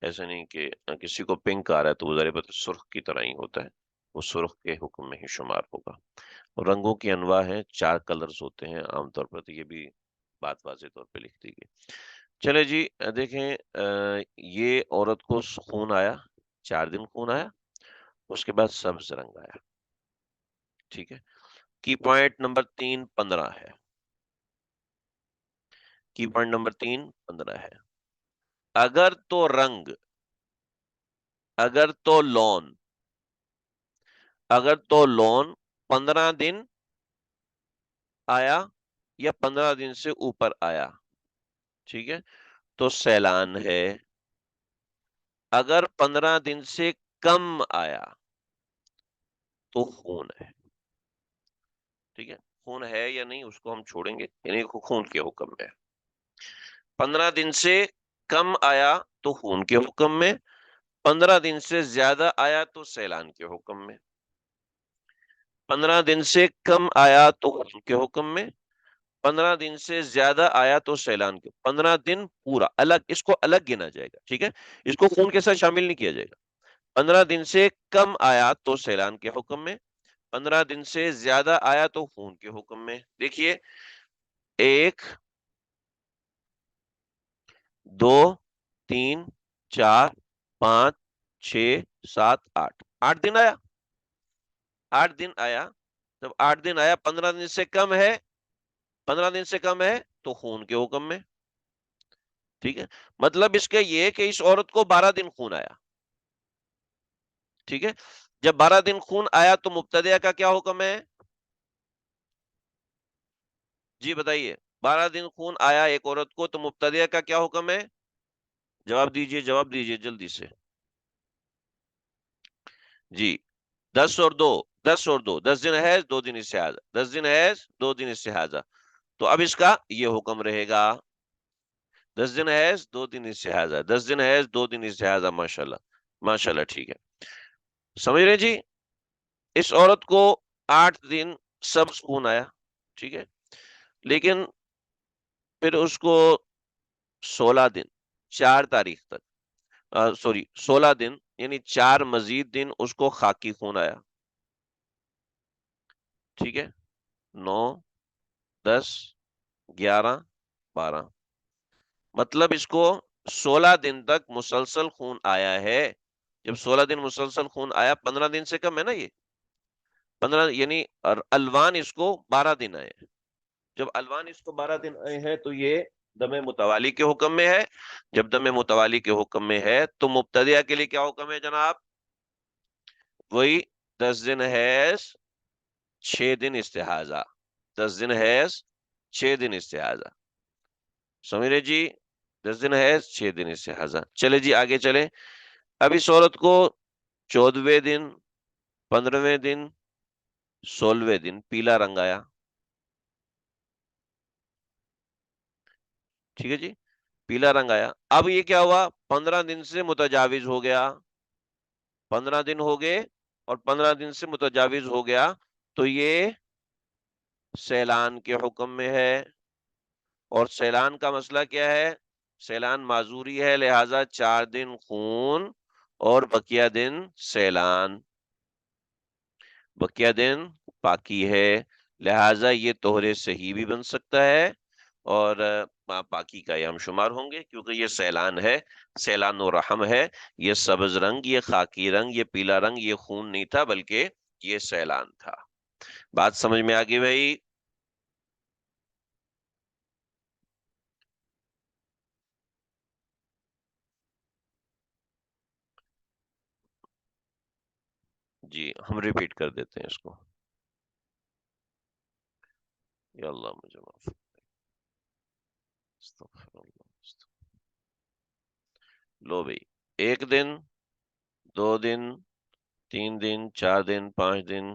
ایسا نہیں کہ کسی کو پنک آ رہا ہے تو وہ ظاہر بات ہے سرخ کی طرح ہی ہوتا ہے، وہ سرخ کے حکم میں ہی شمار ہوگا۔ اور رنگوں کی انواع ہیں، 4 کلرز ہوتے ہیں عام طور پر، تو یہ بھی بات واضح طور پہ لکھ دی گئی۔ چلے جی، دیکھیں، یہ عورت کو خون آیا، 4 دن خون آیا، اس کے بعد سبز رنگ آیا، ٹھیک ہے۔ کی پوائنٹ نمبر 3 15 ہے، کی پوائنٹ نمبر 3 15 ہے۔ اگر تو رنگ، اگر تو لون، اگر تو لون 15 دن آیا یا 15 دن سے اوپر آیا، ٹھیک ہے، تو سیلان ہے۔ اگر 15 دن سے کم آیا تو خون ہے، ٹھیک ہے، خون ہے یا نہیں اس کو ہم چھوڑیں گے، یعنی خون کے حکم میں۔ 15 دن سے کم آیا تو خون کے حکم میں، 15 دن سے زیادہ آیا تو سیلان کے حکم میں۔ 15 دن سے کم آیا تو خون کے حکم میں، 15 دن سے زیادہ آیا تو سیلان کے، 15 دن پورا الگ، اس کو الگ گنا جائے گا، ٹھیک ہے، اس کو خون کے ساتھ شامل نہیں کیا جائے گا۔ 15 دن سے کم آیا تو سیلان کے حکم میں، 15 دن سے زیادہ آیا تو خون کے حکم میں۔ دیکھیے، 1 2 3 4 5 6 7 8 8 دن آیا، 8 دن آیا، جب 8 دن آیا 15 دن سے کم ہے، 15 دن سے کم ہے تو خون کے حکم میں، ٹھیک ہے۔ مطلب اس کا یہ کہ اس عورت کو 12 دن خون آیا، ٹھیک ہے، جب 12 دن خون آیا تو مبتدیہ کا کیا حکم ہے؟ جی بتائیے، 12 دن خون آیا ایک عورت کو تو مبتدیہ کا کیا حکم ہے؟ جواب دیجئے، جواب دیجئے جلدی سے جی۔ 10 دن ہے، 2 دن استحاضہ، 10 دن ہے، 2 دن استحاضہ، تو اب اس کا یہ حکم رہے گا، 10 دن ہے، 2 دن استحاضہ، 10 دن ہے، 2 دن استحاضہ، ماشاء اللہ، ماشاء اللہ، ٹھیک ہے، سمجھ رہے جی۔ اس عورت کو 8 دن سب خون آیا، ٹھیک ہے، لیکن پھر اس کو 16 دن، 4 تاریخ تک، سوری 16 دن یعنی 4 مزید دن اس کو خاکی خون آیا، ٹھیک ہے، 9 10 11 12، مطلب اس کو 16 دن تک مسلسل خون آیا ہے۔ جب 16 دن مسلسل خون آیا، 15 دن سے کم ہے نا یہ، 15 یعنی الوان اس کو 12 دن آئے، جب الوان اس کو 12 دن آئے ہیں تو یہ دم متوالی کے حکم میں ہے۔ جب دم متوالی کے حکم میں ہے تو مبتدیہ کے لیے کیا حکم ہے جناب؟ وہی 10 دن حیض، 6 دن استحاضہ، 10 دن حیض، 6 دن استحاضہ، سمجھ رہے جی، 10 دن حیض، 6 دن استحاضہ۔ چلے جی آگے چلے، اب اس عورت کو 14ویں دن، 15ویں دن، 16ویں دن پیلا رنگ آیا، ٹھیک ہے جی، پیلا رنگ آیا، اب یہ کیا ہوا؟ 15 دن سے متجاوز ہو گیا، 15 دن ہو گئے اور 15 دن سے متجاوز ہو گیا تو یہ سیلان کے حکم میں ہے، اور سیلان کا مسئلہ کیا ہے؟ سیلان معذوری ہے، لہذا 4 دن خون اور بقیہ دن سیلان، بقیہ دن پاکی ہے، لہذا یہ طہر صحیح بھی بن سکتا ہے اور پاکی کا یہ ہم شمار ہوں گے، کیونکہ یہ سیلان ہے، سیلان و رحم ہے، یہ سبز رنگ، یہ خاکی رنگ، یہ پیلا رنگ، یہ خون نہیں تھا بلکہ یہ سیلان تھا۔ بات سمجھ میں آگئی بھائی؟ جی ہم ریپیٹ کر دیتے ہیں اس کو، یا اللہ مجھے معاف، استغفر اللہ، لو بھائی، 1 دن، 2 دن، 3 دن، 4 دن، 5 دن،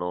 9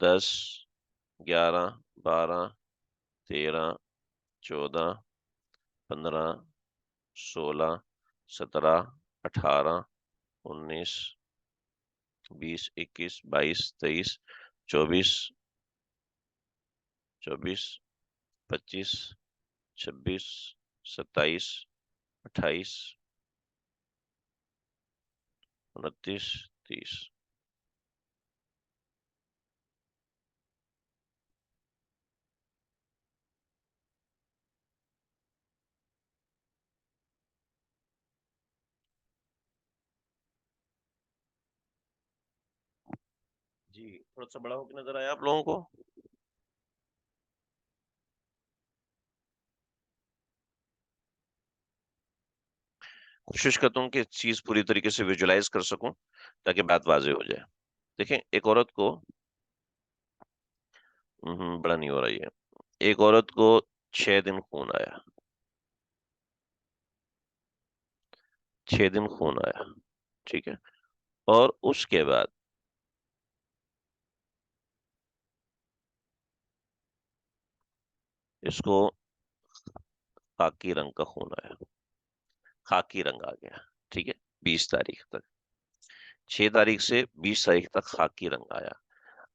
10, 11, 12, 13, 14, 15, 16, 17, 18, 19, 20, 21, 22, 23, 24, 24, 25, 26, 27, 28, 29, 30। جی تھوڑا سا بڑا ہو کے نظر آیا آپ لوگوں کو؟ کوشش کرتا ہوں کہ چیز پوری طریقے سے ویژولائز کر سکوں تاکہ بات واضح ہو جائے۔ دیکھیں ایک عورت کو بڑا نہیں ہو رہا ہے، ایک عورت کو 6 دن خون آیا، 6 دن خون آیا، ٹھیک ہے، اور اس کے بعد اس کو خاکی رنگ کا خون آیا، خاکی رنگ آ گیا، ٹھیک ہے، 20 تاریخ تک، 6 تاریخ سے 20 تاریخ تک خاکی رنگ آیا۔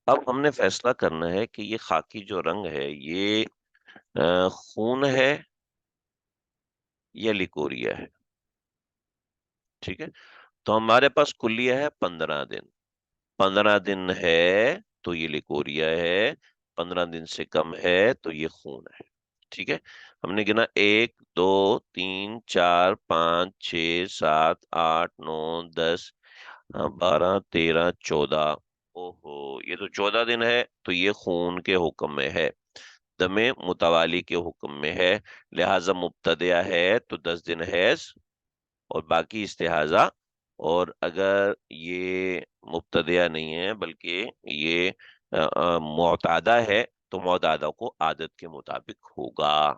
اب ہم نے فیصلہ کرنا ہے کہ یہ خاکی جو رنگ ہے یہ خون ہے یا لیکوریا ہے، ٹھیک ہے، تو ہمارے پاس کلیہ ہے 15 دن، 15 دن ہے تو یہ لیکوریا ہے، 15 دن سے کم ہے تو یہ خون ہے، ٹھیک ہے۔ ہم نے گنا 1 2 3 4 5 6 7 8 9 10، 12 13 14، اوہو یہ تو 14 دن ہے، تو یہ خون کے حکم میں ہے، دم متوالی کے حکم میں ہے، لہذا مبتدیہ ہے تو 10 دن حیض اور باقی استحاضہ، اور اگر یہ مبتدیہ نہیں ہے بلکہ یہ معتادہ ہے تو معتادہ کو عادت کے مطابق ہوگا،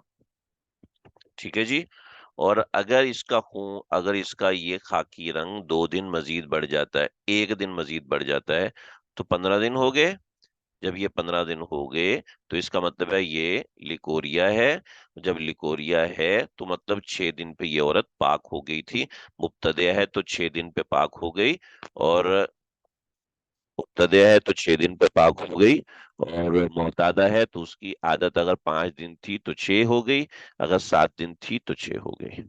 ٹھیک ہے جی۔ اور اگر اس کا یہ خاکی رنگ 2 دن مزید بڑھ جاتا ہے، 1 دن مزید بڑھ جاتا ہے، تو 15 دن ہو گئے، جب یہ 15 دن ہو گئے تو اس کا مطلب ہے یہ لیکوریا ہے، جب لیکوریا ہے تو مطلب 6 دن پہ یہ عورت پاک ہو گئی تھی، مبتدیہ ہے تو 6 دن پہ پاک ہو گئی، اور مبتدیہ ہے تو 6 دن پہ پاک ہو گئی، اور معتادہ ہے تو اس کی عادت اگر 5 دن تھی تو 6 ہو گئی، اگر 7 دن تھی تو 6 ہو گئی۔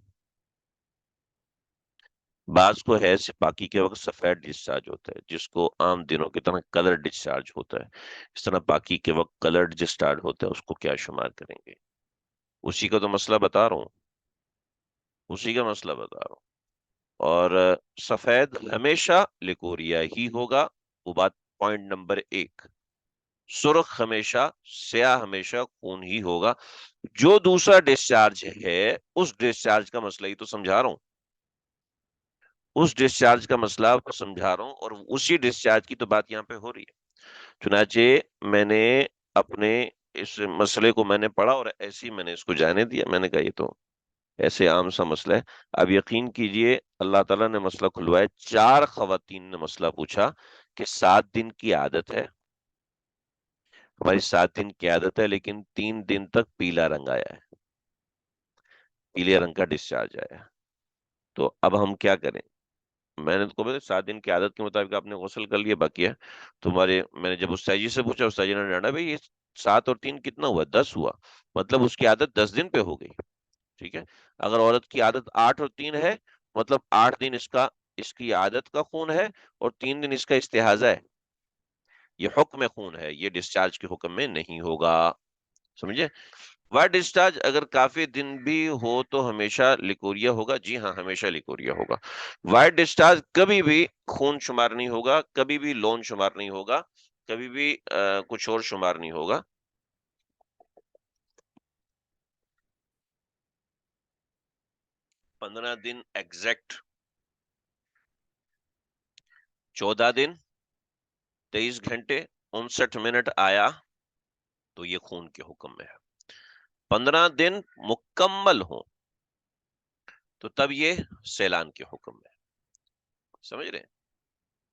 بعض کو حیض سے پاکی کے وقت سفید ڈسچارج ہوتا ہے، جس کو عام دنوں کی طرح کلر ڈسچارج ہوتا ہے، اس طرح پاکی کے وقت کلر ڈسچارج ہوتا ہے، اس کو کیا شمار کریں گے؟ اسی کا تو مسئلہ بتا رہا ہوں، اسی کا مسئلہ بتا رہا ہوں۔ اور سفید ہمیشہ لیکوریا ہی ہوگا، وہ بات پوائنٹ نمبر 1۔ سرخ ہمیشہ، سیاہ ہمیشہ خون ہی ہوگا۔ جو دوسرا ڈسچارج ہے اس ڈسچارج کا مسئلہ ہی تو سمجھا رہا ہوں، اس ڈسچارج کا مسئلہ آپ کو سمجھا رہا ہوں، اور اسی ڈسچارج کی تو بات یہاں پہ ہو رہی ہے۔ چنانچہ میں نے اپنے اس مسئلے کو میں نے پڑھا اور ایسے ہی میں نے اس کو جانے دیا، میں نے کہا یہ تو ایسے عام سا مسئلہ ہے۔ اب یقین کیجئے اللہ تعالیٰ نے مسئلہ کھلوایا، 4 خواتین نے مسئلہ پوچھا کہ 7 دن کی عادت ہے ہماری، 7 دن کی عادت ہے، لیکن 3 دن تک پیلا رنگ آیا ہے، پیلے رنگ کا ڈسچارج آیا، تو اب ہم کیا کریں؟ میں نے تو بتا 7 دن کی عادت کے مطابق آپ نے غسل کر لیا، باقی ہے تمہارے، میں نے جب استاد جی سے پوچھا، استاد جی نے ڈانٹا، بھائی یہ 7 اور 3 کتنا ہوا؟ 10 ہوا، مطلب اس کی عادت 10 دن پہ ہو گئی، ٹھیک ہے۔ اگر عورت کی عادت 8 اور 3 ہے، مطلب 8 دن اس کی عادت کا خون ہے، اور 3 دن اس کا استحاضہ ہے، یہ حکم خون ہے، یہ ڈسچارج کے حکم میں نہیں ہوگا، سمجھے؟ وائٹ ڈسچارج اگر کافی دن بھی ہو تو ہمیشہ لیکوریا ہوگا، جی ہاں ہمیشہ لیکوریا ہوگا۔ وائٹ ڈسچارج کبھی بھی خون شمار نہیں ہوگا، کبھی بھی لون شمار نہیں ہوگا، کبھی بھی کچھ اور شمار نہیں ہوگا۔ 15 دن ایگزیکٹ، 14 دن 23 گھنٹے 59 منٹ آیا تو یہ خون کے حکم میں ہے۔ 15 دن مکمل ہوں تو تب یہ سیلان کے حکم میں ہے، سمجھ رہے ہیں؟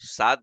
7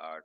8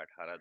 18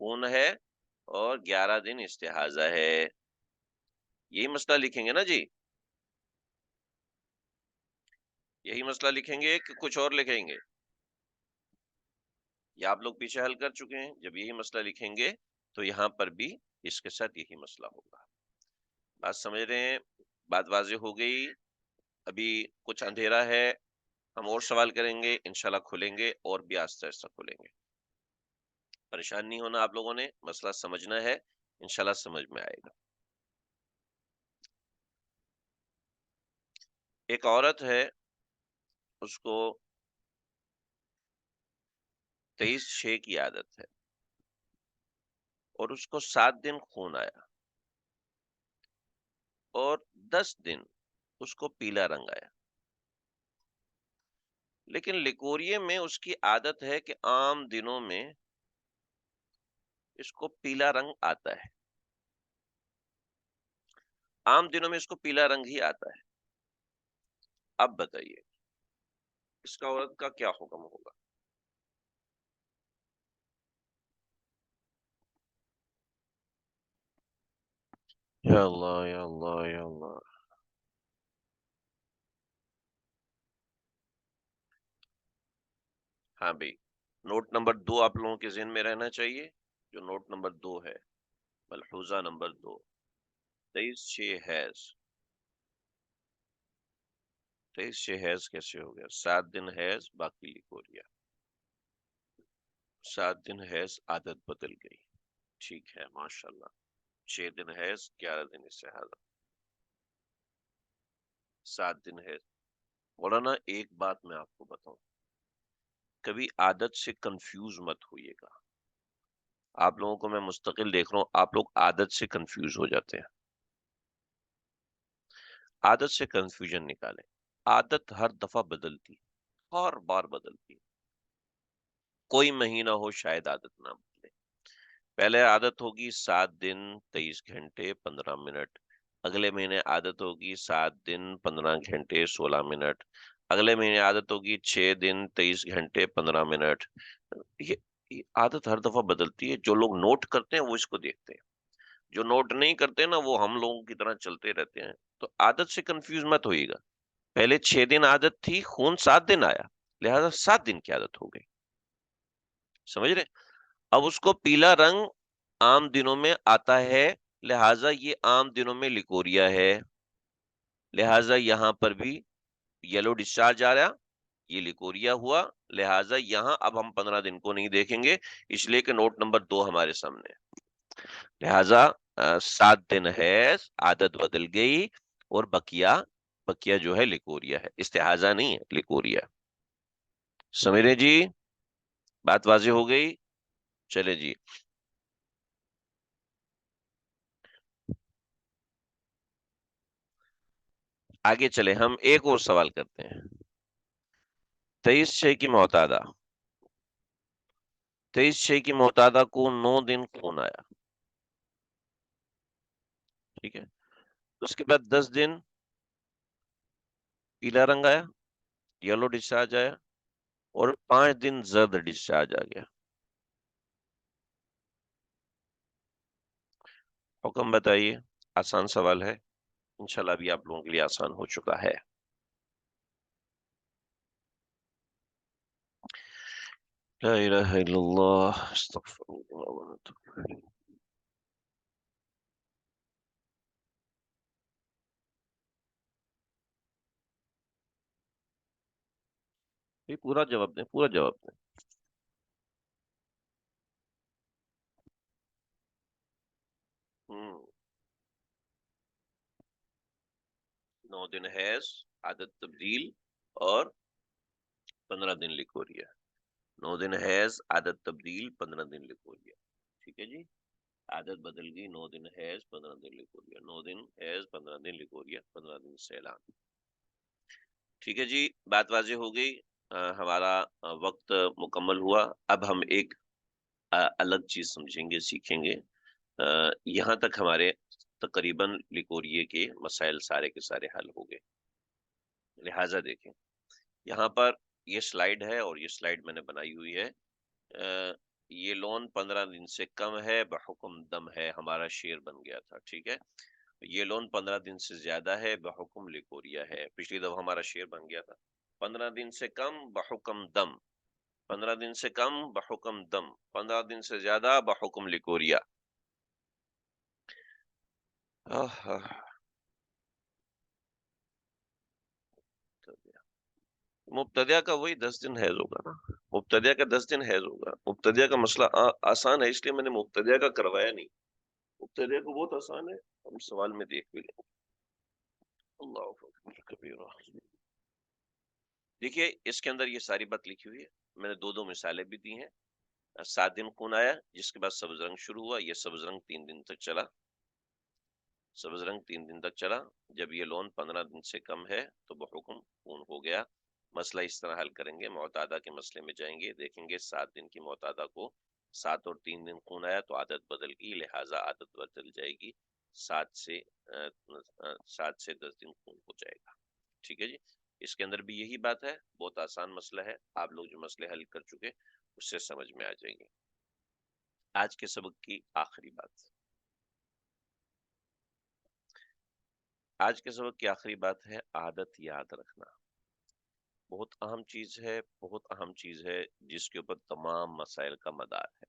خون ہے اور 11 دن استحاضہ ہے. یہی مسئلہ لکھیں گے نا جی؟ یہی مسئلہ لکھیں گے کہ کچھ اور لکھیں گے؟ یا آپ لوگ پیچھے حل کر چکے ہیں؟ جب یہی مسئلہ لکھیں گے تو یہاں پر بھی اس کے ساتھ یہی مسئلہ ہوگا. بات سمجھ رہے ہیں؟ بات واضح ہو گئی؟ ابھی کچھ اندھیرا ہے، ہم اور سوال کریں گے، انشاءاللہ کھلیں گے اور بھی آہستہ آہستہ کھلیں گے. پریشان نہیں ہونا آپ لوگوں نے، مسئلہ سمجھنا ہے، انشاءاللہ سمجھ میں آئے گا. ایک عورت ہے، اس کو 23/6 کی عادت ہے اور اس کو 7 دن خون آیا اور 10 دن اس کو پیلا رنگ آیا. لیکن لیکوریے میں اس کی عادت ہے کہ عام دنوں میں اس کو پیلا رنگ آتا ہے، عام دنوں میں اس کو پیلا رنگ ہی آتا ہے. اب بتائیے اس کا عورت کا کیا حکم ہوگا؟ یا اللہ یا اللہ یا اللہ. ہاں بھائی، نوٹ نمبر 2 آپ لوگوں کے ذہن میں رہنا چاہیے، جو نوٹ نمبر 2 ہے، ملحوظہ نمبر 2. 23/6 حیض. 23/6 حیض کیسے ہو گیا؟ 7 دن حیض باقی لیکوریا. 7 دن حیض عادت بدل گئی. ٹھیک ہے، ماشاءاللہ. 6 دن حیض، 11 دن استحاضہ، 7 دن حیض. مولانا ایک بات میں آپ کو بتاؤں، کبھی عادت سے کنفیوز مت ہوئیے گا. آپ لوگوں کو میں مستقل دیکھ رہا ہوں، آپ لوگ عادت سے کنفیوز ہو جاتے ہیں. عادت سے کنفیوژن نکالیں. عادت ہر دفعہ بدلتی، ہر بار بدلتی. کوئی مہینہ ہو شاید عادت نہ بدلے. پہلے عادت ہوگی 7 دن 23 گھنٹے 15 منٹ، اگلے مہینے عادت ہوگی 7 دن 15 گھنٹے 16 منٹ، اگلے مہینے عادت ہوگی 6 دن 23 گھنٹے 15 منٹ. یہ عادت ہر دفعہ بدلتی ہے. جو لوگ نوٹ کرتے ہیں وہ اس کو دیکھتے ہیں، جو نوٹ نہیں کرتے نا وہ ہم لوگوں کی طرح چلتے رہتے ہیں. تو عادت سے کنفیوز مت ہوئے گا. پہلے 6 دن عادت تھی، خون 7 دن آیا، لہذا 7 دن کی عادت ہو گئی. سمجھ رہے؟ اب اس کو پیلا رنگ عام دنوں میں آتا ہے، لہذا یہ عام دنوں میں لیکوریا ہے، لہذا یہاں پر بھی یلو ڈسچارج آ رہا، یہ لیکوریا ہوا، لہذا یہاں اب ہم 15 دن کو نہیں دیکھیں گے، اس لیے کہ نوٹ نمبر 2 ہمارے سامنے ہے. لہذا 7 دن ہے، عادت بدل گئی اور بکیا جو ہے لیکوریا ہے، استحاضہ نہیں ہے، لیکوریا. سمجھ رہے جی؟ بات واضح ہو گئی؟ چلے جی آگے چلے، ہم ایک اور سوال کرتے ہیں. 23/6 کی معتادہ، 23/6 کی معتادہ کو 9 دن خون آیا، ٹھیک ہے. اس کے بعد 10 دن پیلا رنگ آیا، یلو ڈسچارج آیا، اور 5 دن زرد ڈسچارج آ گیا. حکم بتائیے. آسان سوال ہے، انشاءاللہ ابھی آپ لوگوں کے لیے آسان ہو چکا ہے. لا الہ الا اللہ، استغفر اللہ ونتوب الیہ. یہ پورا جواب دیں، پورا جواب دیں. ہوں، 9 دن حیض، عادت تبدیل، اور 15 دن لیکوریا. 9 دن حیض، عادت تبدیل، 15 دن لیکوریا. ٹھیک ہے جی، عادت بدل گئی، 9 دن حیض 15 دن لیکوریا، 9 دن حیض 15 دن لیکوریا، 15 دن سیلان. ٹھیک ہے جی، بات واضح ہو گئی. ہمارا وقت مکمل ہوا. اب ہم ایک الگ چیز سمجھیں گے، سیکھیں گے. یہاں تک ہمارے تقریباً لیکوریے کے مسائل سارے کے سارے حل ہو گئے. لہٰذا دیکھیں یہاں پر، یہ سلائیڈ ہے اور یہ سلائیڈ میں نے بنائی ہوئی ہے. یہ لون 15 دن سے کم ہے بحکم دم ہے، ہمارا شعر بن گیا تھا، ٹھیک ہے۔ یہ لون 15 دن سے زیادہ ہے بحکم لیکوریا ہے، پچھلی دفعہ ہمارا شعر بن گیا تھا 15 دن سے کم بحکم دم، 15 دن سے کم بحکم دم، 15 دن سے زیادہ بحکم لیکوریا۔ مبتدیہ کا وہی 10 دن حیض ہوگا نا، مبتدیہ کا 10 دن حیض ہوگا۔ مبتدیہ کا مسئلہ آسان ہے، اس لیے میں نے مبتدیہ کا کروایا نہیں، مبتدیہ کو بہت آسان ہے، ہم سوال میں دیکھ بھی لیں گے۔ اللہ اکبر کبیرہ۔ دیکھیے اس کے اندر یہ ساری بات لکھی ہوئی ہے، میں نے دو مثالیں بھی دی ہیں۔ 7 دن خون آیا، جس کے بعد سبز رنگ شروع ہوا، یہ سبز رنگ 3 دن تک چلا، سبز رنگ 3 دن تک چلا۔ جب یہ لون 15 دن سے کم ہے تو بحکم خون ہو گیا۔ مسئلہ اس طرح حل کریں گے، معتادہ کے مسئلے میں جائیں گے، دیکھیں گے 7 دن کی معتادہ کو 7 اور 3 دن خون آیا تو عادت بدل گئی، لہٰذا عادت بدل جائے گی، 7 سے 10 دن خون ہو جائے گا، ٹھیک ہے جی۔ اس کے اندر بھی یہی بات ہے، بہت آسان مسئلہ ہے، آپ لوگ جو مسئلے حل کر چکے اس سے سمجھ میں آ جائیں گے۔ آج کے سبق کی آخری بات، آج کے سبق کی آخری بات ہے عادت یاد رکھنا۔ بہت اہم چیز ہے، بہت اہم چیز ہے، جس کے اوپر تمام مسائل کا مدار ہے،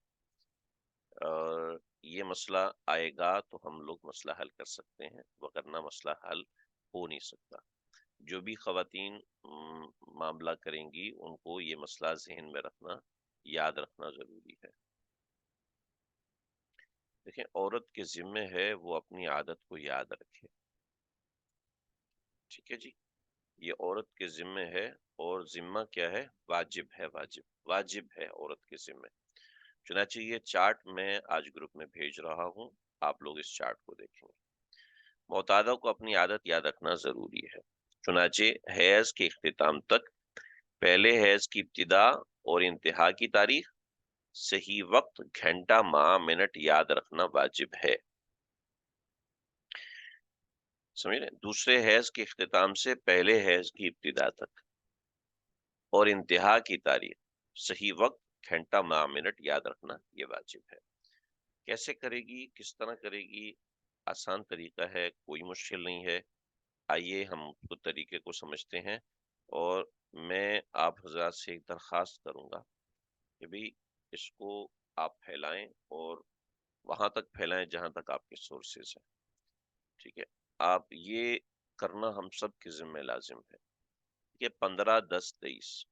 اور یہ مسئلہ آئے گا تو ہم لوگ مسئلہ حل کر سکتے ہیں، وگرنہ مسئلہ حل ہو نہیں سکتا۔ جو بھی خواتین معاملہ کریں گی ان کو یہ مسئلہ ذہن میں رکھنا، یاد رکھنا ضروری ہے۔ دیکھیں عورت کے ذمے ہے وہ اپنی عادت کو یاد رکھے، ٹھیک ہے جی، یہ عورت کے ذمے ہے، اور ذمہ کیا ہے؟ واجب ہے، واجب ہے عورت کے ذمے۔ چنانچہ یہ چارٹ میں آج گروپ میں بھیج رہا ہوں، آپ لوگ اس چارٹ کو دیکھیں گے۔ معتادہ کو اپنی عادت یاد رکھنا ضروری ہے، چنانچہ حیض کے اختتام تک پہلے حیض کی ابتدا اور انتہا کی تاریخ، صحیح وقت، گھنٹہ، ماہ، منٹ یاد رکھنا واجب ہے، سمجھ رہے؟ دوسرے حیض کے اختتام سے پہلے حیض کی ابتدا تک اور انتہا کی تاریخ، صحیح وقت، گھنٹہ، ماہ، منٹ یاد رکھنا یہ واجب ہے۔ کیسے کرے گی، کس طرح کرے گی؟ آسان طریقہ ہے، کوئی مشکل نہیں ہے۔ آئیے ہم اس طریقے کو سمجھتے ہیں، اور میں آپ حضرات سے ایک درخواست کروں گا کہ بھی اس کو آپ پھیلائیں، اور وہاں تک پھیلائیں جہاں تک آپ کے سورسز ہیں، ٹھیک ہے۔ آپ یہ کرنا ہم سب کے ذمہ لازم ہے کہ 15/10/23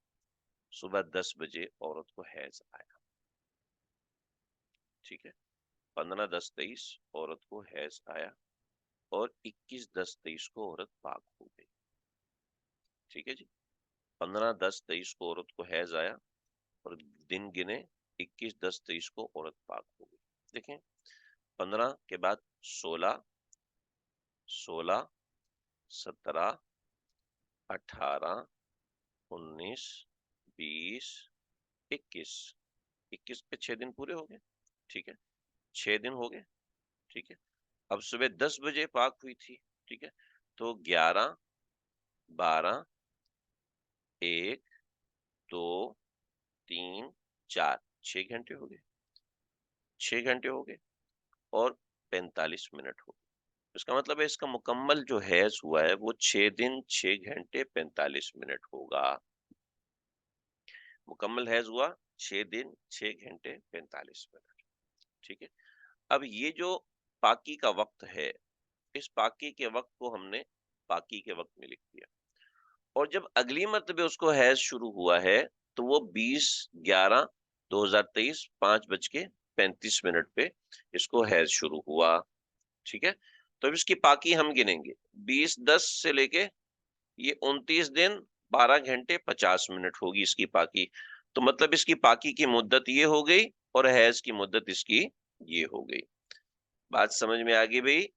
صبح 10 بجے عورت کو حیض آیا، ٹھیک ہے، 15/10/23 عورت کو حیض آیا، اور 21/10/23 کو عورت پاک ہو گئی، ٹھیک ہے جی۔ 15/10/23 کو عورت کو حیض آیا اور دن گنے، 21/10/23 کو عورت پاک ہو گئی۔ دیکھیں 15 کے بعد 16، 17، 18، 19، 20، 21، 21 پہ 6 دن پورے ہو گئے، ٹھیک ہے، 6 دن ہو گئے، ٹھیک ہے۔ اب صبح 10 بجے پاک ہوئی تھی، ٹھیک ہے، تو 11، 12، 1، 2، 3، 4، 6 گھنٹے ہو گئے، 6 گھنٹے ہو گئے اور 45 منٹ ہو گئے۔ اس کا مطلب ہے اس کا مکمل جو حیض ہوا ہے وہ 6 دن 6 گھنٹے 45 منٹ ہوگا، مکمل حیض ہوا 6 دن 6 گھنٹے 45 منٹ، ٹھیک ہے۔ اب یہ جو پاکی کا وقت ہے، اس پاکی کے وقت کو ہم نے پاکی کے وقت میں لکھ دیا، اور جب اگلی مرتبہ اس کو حیض شروع ہوا ہے تو وہ 20/11/2023 5:35 پہ اس کو حیض شروع ہوا، ٹھیک ہے۔ تو اب اس کی پاکی ہم گنیں گے، 20/10 سے لے کے یہ 29 دن 12 گھنٹے 50 منٹ ہوگی اس کی پاکی، تو مطلب اس کی پاکی کی مدت یہ ہو گئی اور حیض کی مدت اس کی یہ ہو گئی۔ بات سمجھ میں آ گئی بھائی؟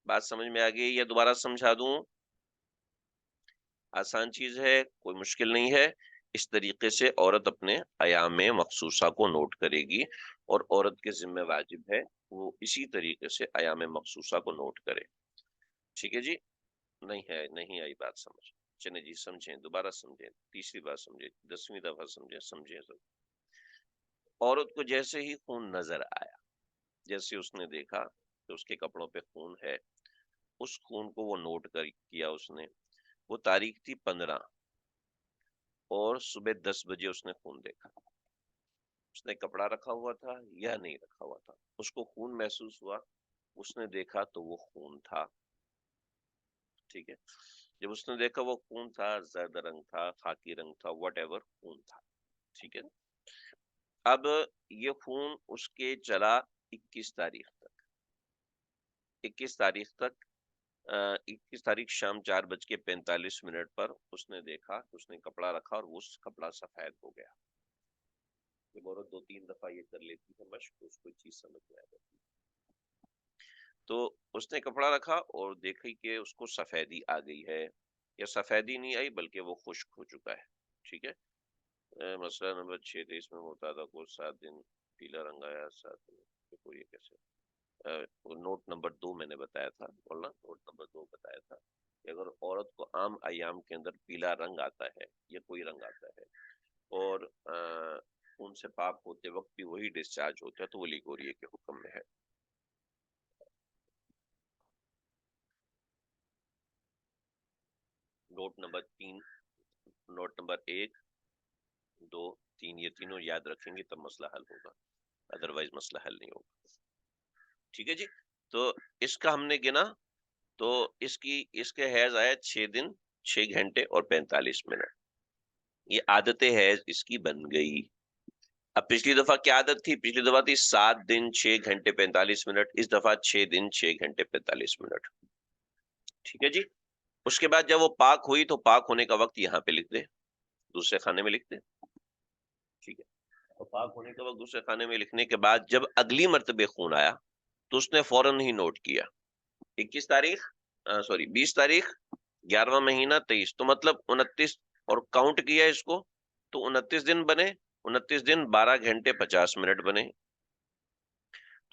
بات سمجھ میں آ گئی یا دوبارہ سمجھا دوں؟ آسان چیز ہے، کوئی مشکل نہیں ہے۔ اس طریقے سے عورت اپنے ایام مخصوصہ کو نوٹ کرے گی، اور عورت کے ذمہ واجب ہے وہ اسی طریقے سے ایام مخصوصہ کو نوٹ کرے، ٹھیک ہے جی۔ نہیں ہے، نہیں آئی بات سمجھ؟ چلیں جی سمجھیں، دوبارہ سمجھیں، تیسری بار سمجھیں، 10ویں دفعہ سمجھیں، سمجھیں ضرور۔ عورت کو جیسے ہی خون نظر آیا، جیسے اس نے دیکھا کہ اس کے کپڑوں پہ خون ہے، اس خون کو وہ نوٹ کیا اس نے. وہ تاریخ تھی 15 اور صبح 10 بجے اس نے خون دیکھا. اس نے کپڑا رکھا ہوا تھا یا نہیں رکھا ہوا تھا، اس کو خون محسوس ہوا، اس نے دیکھا تو وہ خون تھا. ٹھیک ہے، جب اس نے دیکھا وہ خون تھا، زرد رنگ تھا، خاکی رنگ تھا، واٹ ایور خون تھا. ٹھیک ہے، اب یہ خون اس کے چلا 21 تاریخ تک. 21 تاریخ تک 21 تاریخ شام 4:45 پر اس نے دیکھا، اس نے کپڑا رکھا اور وہ کپڑا سفید ہو گیا. جب عورت 2-3 دفعہ یہ کر لیتی ہے مشق، اس کو چیز سمجھ میں آ جاتی ہے. تو اس نے کپڑا رکھا اور دیکھی کہ اس کو سفیدی آ گئی ہے، یا سفیدی نہیں آئی بلکہ وہ خشک ہو چکا ہے. ٹھیک ہے، مسئلہ نمبر 6 تھا، اس میں ہوتا تھا کو 7 دن پیلا رنگ آیا، 7 دن کو یہ کیسے. نوٹ نمبر 2 میں نے بتایا تھا، بولنا نوٹ نمبر 2 بتایا تھا کہ اگر عورت کو عام ایام کے اندر پیلا رنگ آتا ہے یا کوئی رنگ آتا ہے اور ان سے پاک ہوتے وقت بھی وہی ڈسچارج ہوتا ہے تو وہ لیگوریا کے حکم میں ہے. نوٹ نمبر 3، نوٹ نمبر 1، 2، 3، یہ تینوں یاد رکھیں گے تب مسئلہ حل ہوگا، ادروائز مسئلہ حل نہیں ہوگا. ٹھیک ہے جی، تو اس کا ہم نے گنا تو اس کے حیض آیا 6 دن 6 گھنٹے اور 45 منٹ. یہ عادت حیض اس کی بن گئی. اب پچھلی دفعہ کیا عادت تھی؟ پچھلی دفعہ تھی 7 دن 6 گھنٹے 45 منٹ، اس دفعہ 6 دن 6 گھنٹے 45 منٹ. ٹھیک ہے جی، اس کے بعد جب وہ پاک ہوئی تو پاک ہونے کا وقت یہاں پہ لکھ دے، دوسرے خانے میں لکھ دے. ٹھیک ہے، اور پاک ہونے کا وقت دوسرے خانے میں لکھنے کے بعد جب اگلی مرتبہ خون آیا تو اس نے فوراً ہی نوٹ کیا 21 تاریخ، سوری 20 تاریخ 11واں مہینہ 23، تو مطلب 29، اور کاؤنٹ کیا اس کو تو 29 دن بنے، 29 دن 12 گھنٹے 50 منٹ بنے.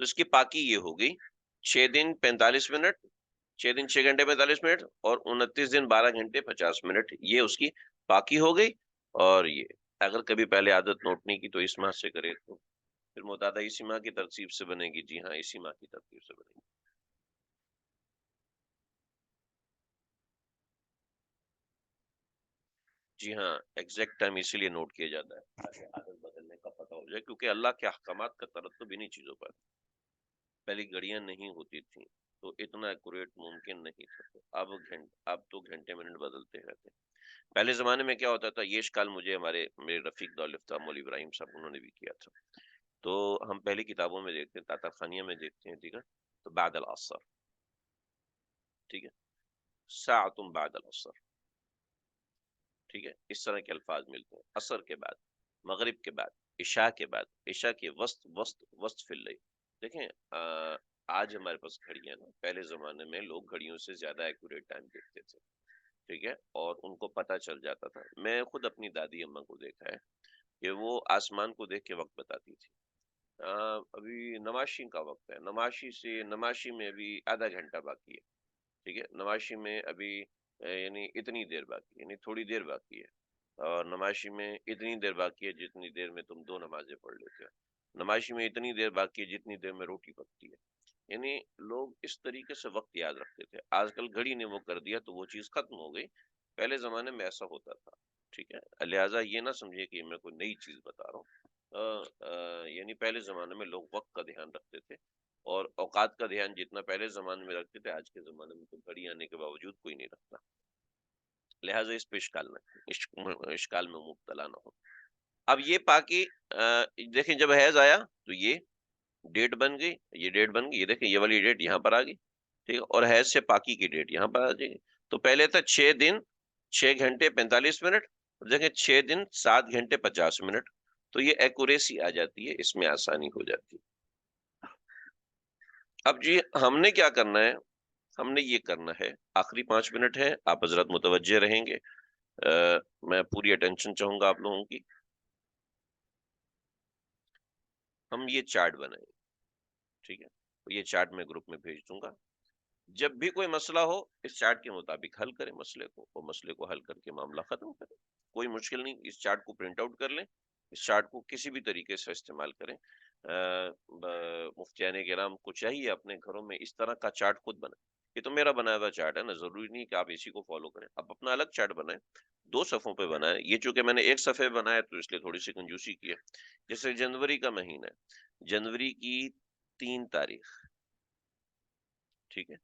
تو اس کی پاکی یہ ہو گئی 6 دن 45 منٹ، 6 دن 6 گھنٹے 45 منٹ اور 29 دن 12 گھنٹے 50 منٹ، یہ اس کی پاکی ہو گئی. اور یہ اگر کبھی پہلے عادت نوٹ نہیں کی تو اس ماہ سے کرے تو پھر متعدہ اسی ماہ کی ترتیب سے بنے گی. جی ہاں، اسی ماہ کی ترتیب سے بنے گی. جی ہاں، ایگزیکٹ ٹائم اسی لیے نوٹ کیا جاتا ہے تاکہ عادت بدلنے کا پتہ ہو جائے، کیونکہ اللہ کے احکامات کا ترتب انہی چیزوں پر. پہلی گھڑیاں نہیں ہوتی تھیں تو اتنا ایکوریٹ ممکن نہیں تھا. اب تو گھنٹے منٹ بدلتے رہتے. پہلے زمانے میں کیا ہوتا تھا، یہ اشکال مجھے میرے رفیق دولت تھا مولوی ابراہیم صاحب، انہوں نے بھی کیا تھا. تو ہم پہلی کتابوں میں دیکھتے ہیں، تاطر خانیہ میں دیکھتے ہیں، ٹھیک ہے، تو بعد العصر، ٹھیک ہے، ساعۃ بعد العصر، ٹھیک ہے، اس طرح کے الفاظ ملتے ہیں. عصر کے بعد، مغرب کے بعد، عشاء کے بعد، عشاء کے وسط فی اللیل. دیکھیں آج ہمارے پاس گھڑیاں نا، پہلے زمانے میں لوگ گھڑیوں سے زیادہ ایکوریٹ ٹائم دیکھتے تھے. ٹھیک ہے، اور ان کو پتہ چل جاتا تھا. میں خود اپنی دادی اماں کو دیکھا ہے کہ وہ آسمان کو دیکھ کے وقت بتاتی تھی. ابھی نماشی کا وقت ہے، نماشی میں ابھی آدھا گھنٹہ باقی ہے. ٹھیک ہے، نماشی میں ابھی یعنی اتنی دیر باقی ہے، یعنی تھوڑی دیر باقی ہے. اور نماشی میں اتنی دیر باقی ہے جتنی دیر میں تم 2 نمازیں پڑھ لیتے ہو. نماشی میں اتنی دیر باقی ہے جتنی دیر میں روٹی پکتی ہے. یعنی لوگ اس طریقے سے وقت یاد رکھتے تھے. آج کل گھڑی نے وہ کر دیا تو وہ چیز ختم ہو گئی. پہلے زمانے میں ایسا ہوتا تھا. ٹھیک ہے، لہٰذا یہ نہ سمجھے کہ میں کوئی نئی چیز بتا رہا ہوں. یعنی پہلے زمانے میں لوگ وقت کا دھیان رکھتے تھے، اور اوقات کا دھیان جتنا پہلے زمانے میں رکھتے تھے آج کے زمانے میں تو گھڑی آنے کے باوجود کوئی نہیں رکھتا. لہٰذا اس پہ اشکال میں مبتلا نہ ہو. اب یہ پاکی دیکھیں، جب حیض آیا تو یہ ڈیٹ بن گئی، یہ ڈیٹ بن گئی، یہ دیکھیں یہ والی ڈیٹ یہاں پر آ گئی. ٹھیک ہے، اور حیض سے پاکی کی ڈیٹ یہاں پر آ جائے گی. تو پہلے تھا 6 دن 6 گھنٹے 45 منٹ، دیکھیں 6 دن 7 گھنٹے 50 منٹ. تو یہ ایکوریسی آ جاتی ہے، اس میں آسانی ہو جاتی ہے. اب جی ہم نے کیا کرنا ہے، ہم نے یہ کرنا ہے، آخری 5 منٹ ہے، آپ حضرات متوجہ رہیں گے. میں پوری اٹینشن چاہوں گا آپ لوگوں کی. ہم یہ چارٹ بنائیں، ٹھیک ہے، یہ چارٹ میں گروپ میں بھیج دوں گا. جب بھی کوئی مسئلہ ہو اس چارٹ کے مطابق حل کریں مسئلے کو، اور مسئلے کو حل کر کے معاملہ ختم کریں. کوئی مشکل نہیں، اس چارٹ کو پرنٹ آؤٹ کر لیں اس چارٹ کو کسی بھی طریقے سے استعمال کریں. مفتیان کرام کو چاہیے اپنے گھروں میں اس طرح کا چارٹ خود بنائیں. یہ تو میرا بنایا ہوا چارٹ ہے نا، ضروری نہیں کہ آپ اسی کو فالو کریں. آپ اپنا الگ چارٹ بنائیں، 2 صفوں پہ بنائیں. یہ چونکہ میں نے 1 صفحے بنایا تو اس لیے تھوڑی سی کنجوسی کی ہے. جیسے جنوری کا مہینہ ہے، جنوری کی 3 تاریخ، ٹھیک ہے،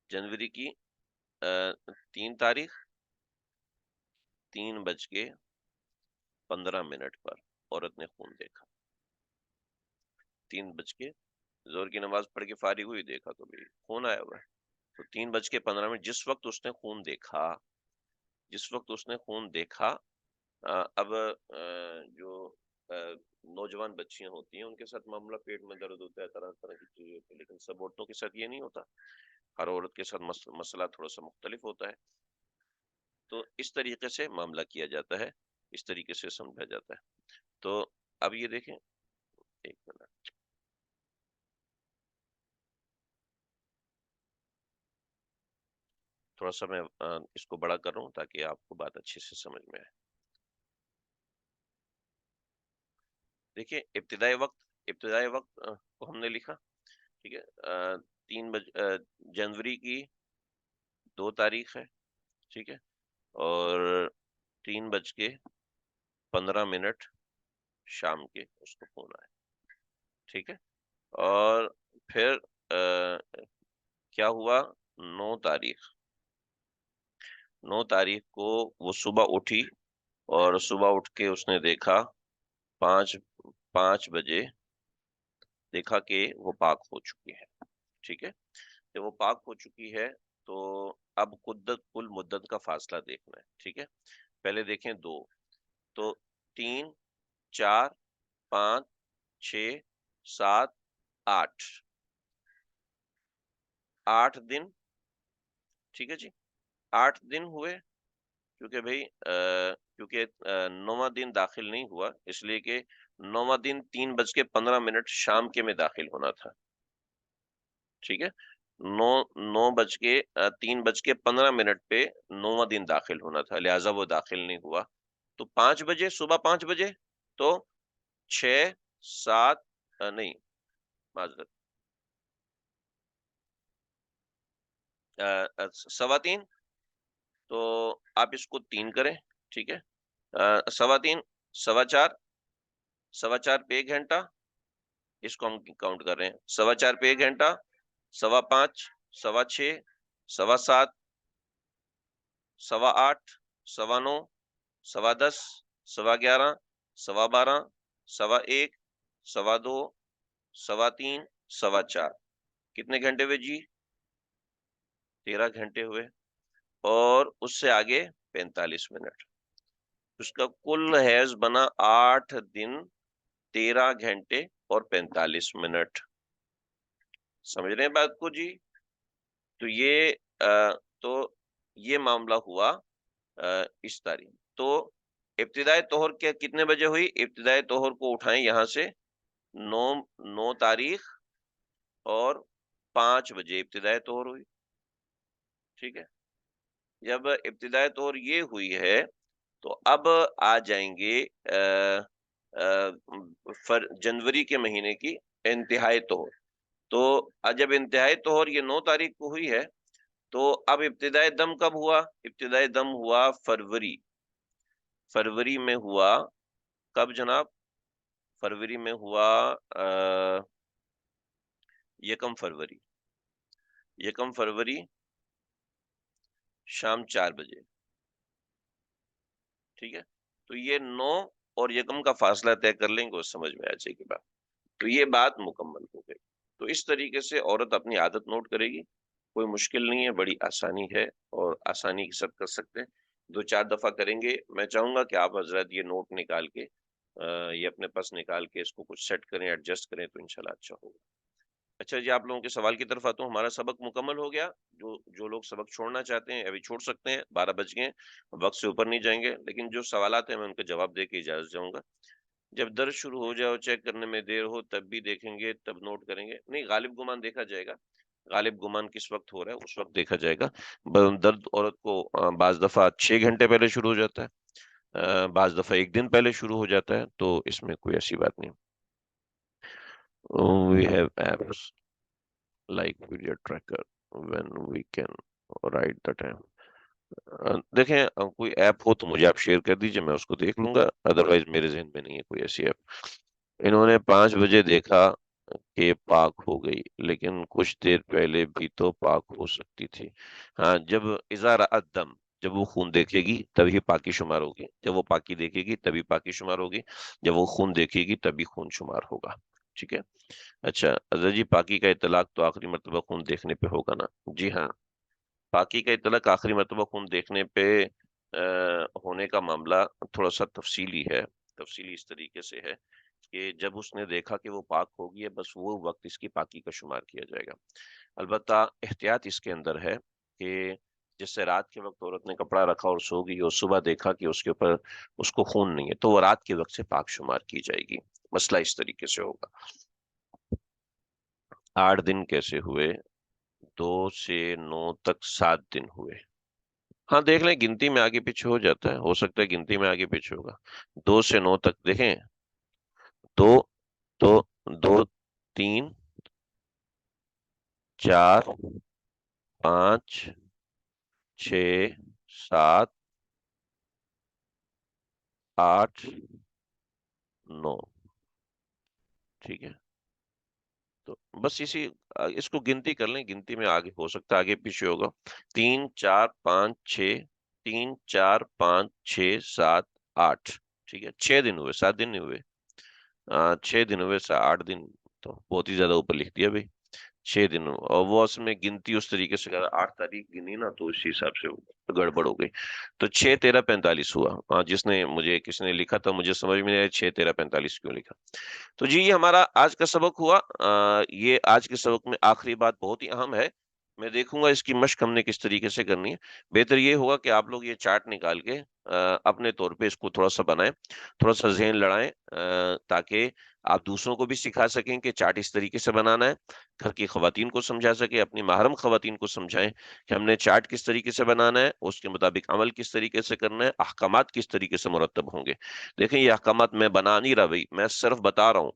جنوری کی 3 تاریخ 3:15 پر عورت نے خون دیکھا. 3 بج کے، زور کی نماز پڑھ کے فارغ ہوئی، دیکھا تو بھی خون آیا ہوا ہے. تو 3:15 جس وقت اس نے خون دیکھا، اب جو نوجوان بچیاں ہوتی ہیں ان کے ساتھ معاملہ، پیٹ میں درد ہوتا ہے، طرح طرح کی چیزیں ہوتی ہیں، لیکن سب عورتوں کے ساتھ یہ نہیں ہوتا. ہر عورت کے ساتھ مسئلہ تھوڑا سا مختلف ہوتا ہے. تو اس طریقے سے معاملہ کیا جاتا ہے، اس طریقے سے سمجھا جاتا ہے. تو اب یہ دیکھیں، ایک منٹ، تھوڑا سا میں اس کو بڑا کر رہا ہوں تاکہ آپ کو بات اچھے سے سمجھ میں آئے. دیکھیں، ابتدائی وقت کو ہم نے لکھا، ٹھیک ہے. 3 جنوری کی 2 تاریخ ہے، ٹھیک ہے، اور 3:15 شام کے اس کو فون آیا، ٹھیک ہے. اور پھر کیا ہوا، 9 تاریخ 9 تاریخ کو وہ صبح اٹھی، اور صبح اٹھ کے اس نے دیکھا 5 بجے دیکھا کہ وہ پاک ہو چکی ہے، ٹھیک ہے. جب وہ پاک ہو چکی ہے تو اب کل مدت کا فاصلہ دیکھنا ہے، ٹھیک ہے. پہلے دیکھیں 2، تو 3 4 5 6 7 8 8 دن، ٹھیک ہے جی. 8 دن ہوئے، کیونکہ 9واں دن داخل نہیں ہوا، اس لیے کہ 9واں دن 3:15 شام کے میں داخل ہونا تھا، ٹھیک ہے. 3:15 پہ 9واں دن داخل ہونا تھا، لہٰذا وہ داخل نہیں ہوا. تو 5 بجے، صبح 5 بجے، تو 6 7 نہیں، معذرت، 3:15. تو آپ اس کو 3 کریں، ٹھیک ہے. 3:15، 4:15، 4:15 پہ 1 گھنٹہ، اس کو ہم کاؤنٹ کر رہے ہیں. 4:15 پہ 1 گھنٹہ، 5:15، 6:15، 7:15، 8:15، 9:15، 10:15، 11:15، 12:15، 1:15، 2:15، 3:15، 4:15. کتنے گھنٹے ہوئے جی؟ 13 گھنٹے ہوئے. اور اس سے آگے 45 منٹ. اس کا کل حیض بنا 8 دن 13 گھنٹے اور 45 منٹ. سمجھ رہے ہیں بات کو جی؟ تو یہ معاملہ ہوا اس تاریخ. تو ابتدائی طہر کیا کتنے بجے ہوئی؟ ابتدائی طہر کو اٹھائیں یہاں سے، 9 تاریخ اور 5 بجے ابتدائی طہر ہوئی، ٹھیک ہے. جب ابتدائی طور یہ ہوئی ہے تو اب آ جائیں گے جنوری کے مہینے کی انتہائی طور. تو جب انتہائی طور یہ 9 تاریخ کو ہوئی ہے تو اب ابتدائی دم کب ہوا؟ ابتدائی دم ہوا فروری میں ہوا. کب جناب؟ فروری میں ہوا 1 فروری شام 4 بجے، ٹھیک ہے. تو یہ 9 اور 1 کا فاصلہ طے کر لیں گے، وہ سمجھ میں آ جائے گی بات. تو یہ بات مکمل ہو گئی. تو اس طریقے سے عورت اپنی عادت نوٹ کرے گی، کوئی مشکل نہیں ہے، بڑی آسانی ہے، اور آسانی کے ساتھ کر سکتے ہیں. 2-4 دفعہ کریں گے. میں چاہوں گا کہ آپ حضرات یہ نوٹ نکال کے، یہ اپنے پاس نکال کے اس کو کچھ سیٹ کریں، ایڈجسٹ کریں، تو انشاءاللہ اچھا ہوگا. اچھا جی، آپ لوگوں کے سوال کی طرف آتا ہوں. ہمارا سبق مکمل ہو گیا. جو لوگ سبق چھوڑنا چاہتے ہیں ابھی چھوڑ سکتے ہیں، 12 بج گئے، وقت سے اوپر نہیں جائیں گے. لیکن جو سوالات ہیں میں ان کا جواب دے کے اجازت جاؤں گا. جب درس شروع ہو جائے، چیک کرنے میں دیر ہو، تب بھی دیکھیں گے، تب نوٹ کریں گے. نہیں، غالب گمان دیکھا جائے گا. غالب گمان کس وقت ہو رہا ہے اس وقت دیکھا جائے گا. درد عورت کو بعض دفعہ 6 گھنٹے پہلے شروع ہو جاتا ہے، بعض دفعہ ایک دن پہلے شروع ہو جاتا ہے، تو اس میں کوئی ایسی بات نہیں. We have apps like video tracker when we can write the time. دیکھیں کوئی ایپ ہو تو مجھے آپ شیئر کر دیجئے، میں اس کو دیکھ لوں گا، ادروائز میرے ذہن میں نہیں ہے کوئی ایسی ایپ. انہوں نے 5 بجے دیکھا کہ پاک ہو گئی، لیکن کچھ دیر پہلے بھی تو پاک ہو سکتی تھی. ہاں، جب اذا رأت دم، جب وہ خون دیکھے گی تبھی پاکی شمار ہوگی، جب وہ پاکی دیکھے گی تبھی پاکی شمار ہوگی، جب وہ خون دیکھے گی تبھی خون شمار ہوگا. ٹھیک ہے. اچھا اظہر جی، پاکی کا اطلاق تو آخری مرتبہ خون دیکھنے پہ ہوگا نا؟ جی ہاں، پاکی کا اطلاق آخری مرتبہ خون دیکھنے پہ ہونے کا معاملہ تھوڑا سا تفصیلی ہے. تفصیلی اس طریقے سے ہے کہ جب اس نے دیکھا کہ وہ پاک ہوگی ہے، بس وہ وقت اس کی پاکی کا شمار کیا جائے گا. البتہ احتیاط اس کے اندر ہے کہ جس سے رات کے وقت عورت نے کپڑا رکھا اور سو گئی اور صبح دیکھا کہ اس کے اوپر اس کو خون نہیں ہے، تو وہ رات کے وقت سے پاک شمار کی جائے گی. مسئلہ اس طریقے سے ہوگا. 8 دن کیسے ہوئے؟ 2 سے 9 تک 7 دن ہوئے. ہاں دیکھ لیں، گنتی میں آگے پیچھے ہو جاتا ہے، ہو سکتا ہے گنتی میں آگے پیچھے ہوگا. 2 سے 9 تک دیکھیں، دو دو دو 3 4 5 6 7 8 9. ٹھیک ہے. تو بس اس کو گنتی کر لیں، گنتی میں آگے ہو سکتا ہے آگے پیچھے ہوگا. 3 4 5 6، 3 4 5 6 7 8. ٹھیک ہے. 6 دن ہوئے، 7 دن نہیں ہوئے. 6 دن ہوئے، 8 دن تو بہت ہی زیادہ اوپر لکھ دیا بھائی. 6 دن اور وہ اصل میں گنتی اس طریقے سے کرا، 8 تاریخ گنی نا، تو اسی حساب سے گڑبڑ ہو گئی. تو 6 13 45 ہوا. ہاں، جس نے مجھے کسی نے لکھا تھا، مجھے سمجھ میں نہیں آیا 6 13 45 کیوں لکھا. تو جی، یہ ہمارا آج کا سبق ہوا. یہ آج کے سبق میں آخری بات بہت ہی اہم ہے. میں دیکھوں گا اس کی مشق ہم نے کس طریقے سے کرنی ہے. بہتر یہ ہوگا کہ آپ لوگ یہ چارٹ نکال کے اپنے طور پہ اس کو تھوڑا سا بنائیں، تھوڑا سا ذہن لڑائیں، تاکہ آپ دوسروں کو بھی سکھا سکیں کہ چارٹ اس طریقے سے بنانا ہے. گھر کی خواتین کو سمجھا سکیں، اپنی محرم خواتین کو سمجھائیں کہ ہم نے چارٹ کس طریقے سے بنانا ہے، اس کے مطابق عمل کس طریقے سے کرنا ہے، احکامات کس طریقے سے مرتب ہوں گے. دیکھیں، یہ احکامات میں بنا نہیں رہا بھائی، میں صرف بتا رہا ہوں،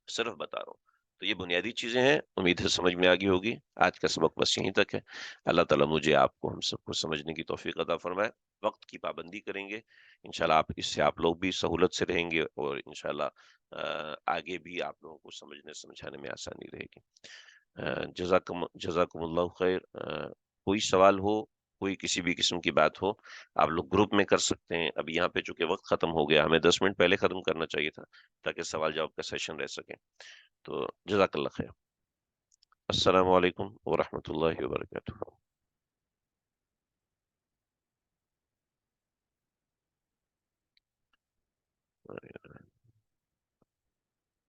صرف بتا رہا ہوں. تو یہ بنیادی چیزیں ہیں، امید ہے سمجھ میں آگی ہوگی. آج کا سبق بس یہیں تک ہے. اللہ تعالیٰ مجھے، آپ کو، ہم سب کو سمجھنے کی توفیق عطا فرمائے. وقت کی پابندی کریں گے انشاءاللہ، اس سے آپ لوگ بھی سہولت سے رہیں گے، اور انشاءاللہ آگے بھی آپ لوگوں کو سمجھنے سمجھانے میں آسانی رہے گی. جزاکم اللہ خیر. کوئی سوال ہو، کوئی کسی بھی قسم کی بات ہو، آپ لوگ گروپ میں کر سکتے ہیں. اب یہاں پہ چونکہ وقت ختم ہو گیا، ہمیں 10 منٹ پہلے ختم کرنا چاہیے تھا تاکہ سوال جواب کا سیشن رہ سکے. تو جزاک اللہ خیر. السلام علیکم ورحمۃ اللہ وبرکاتہ.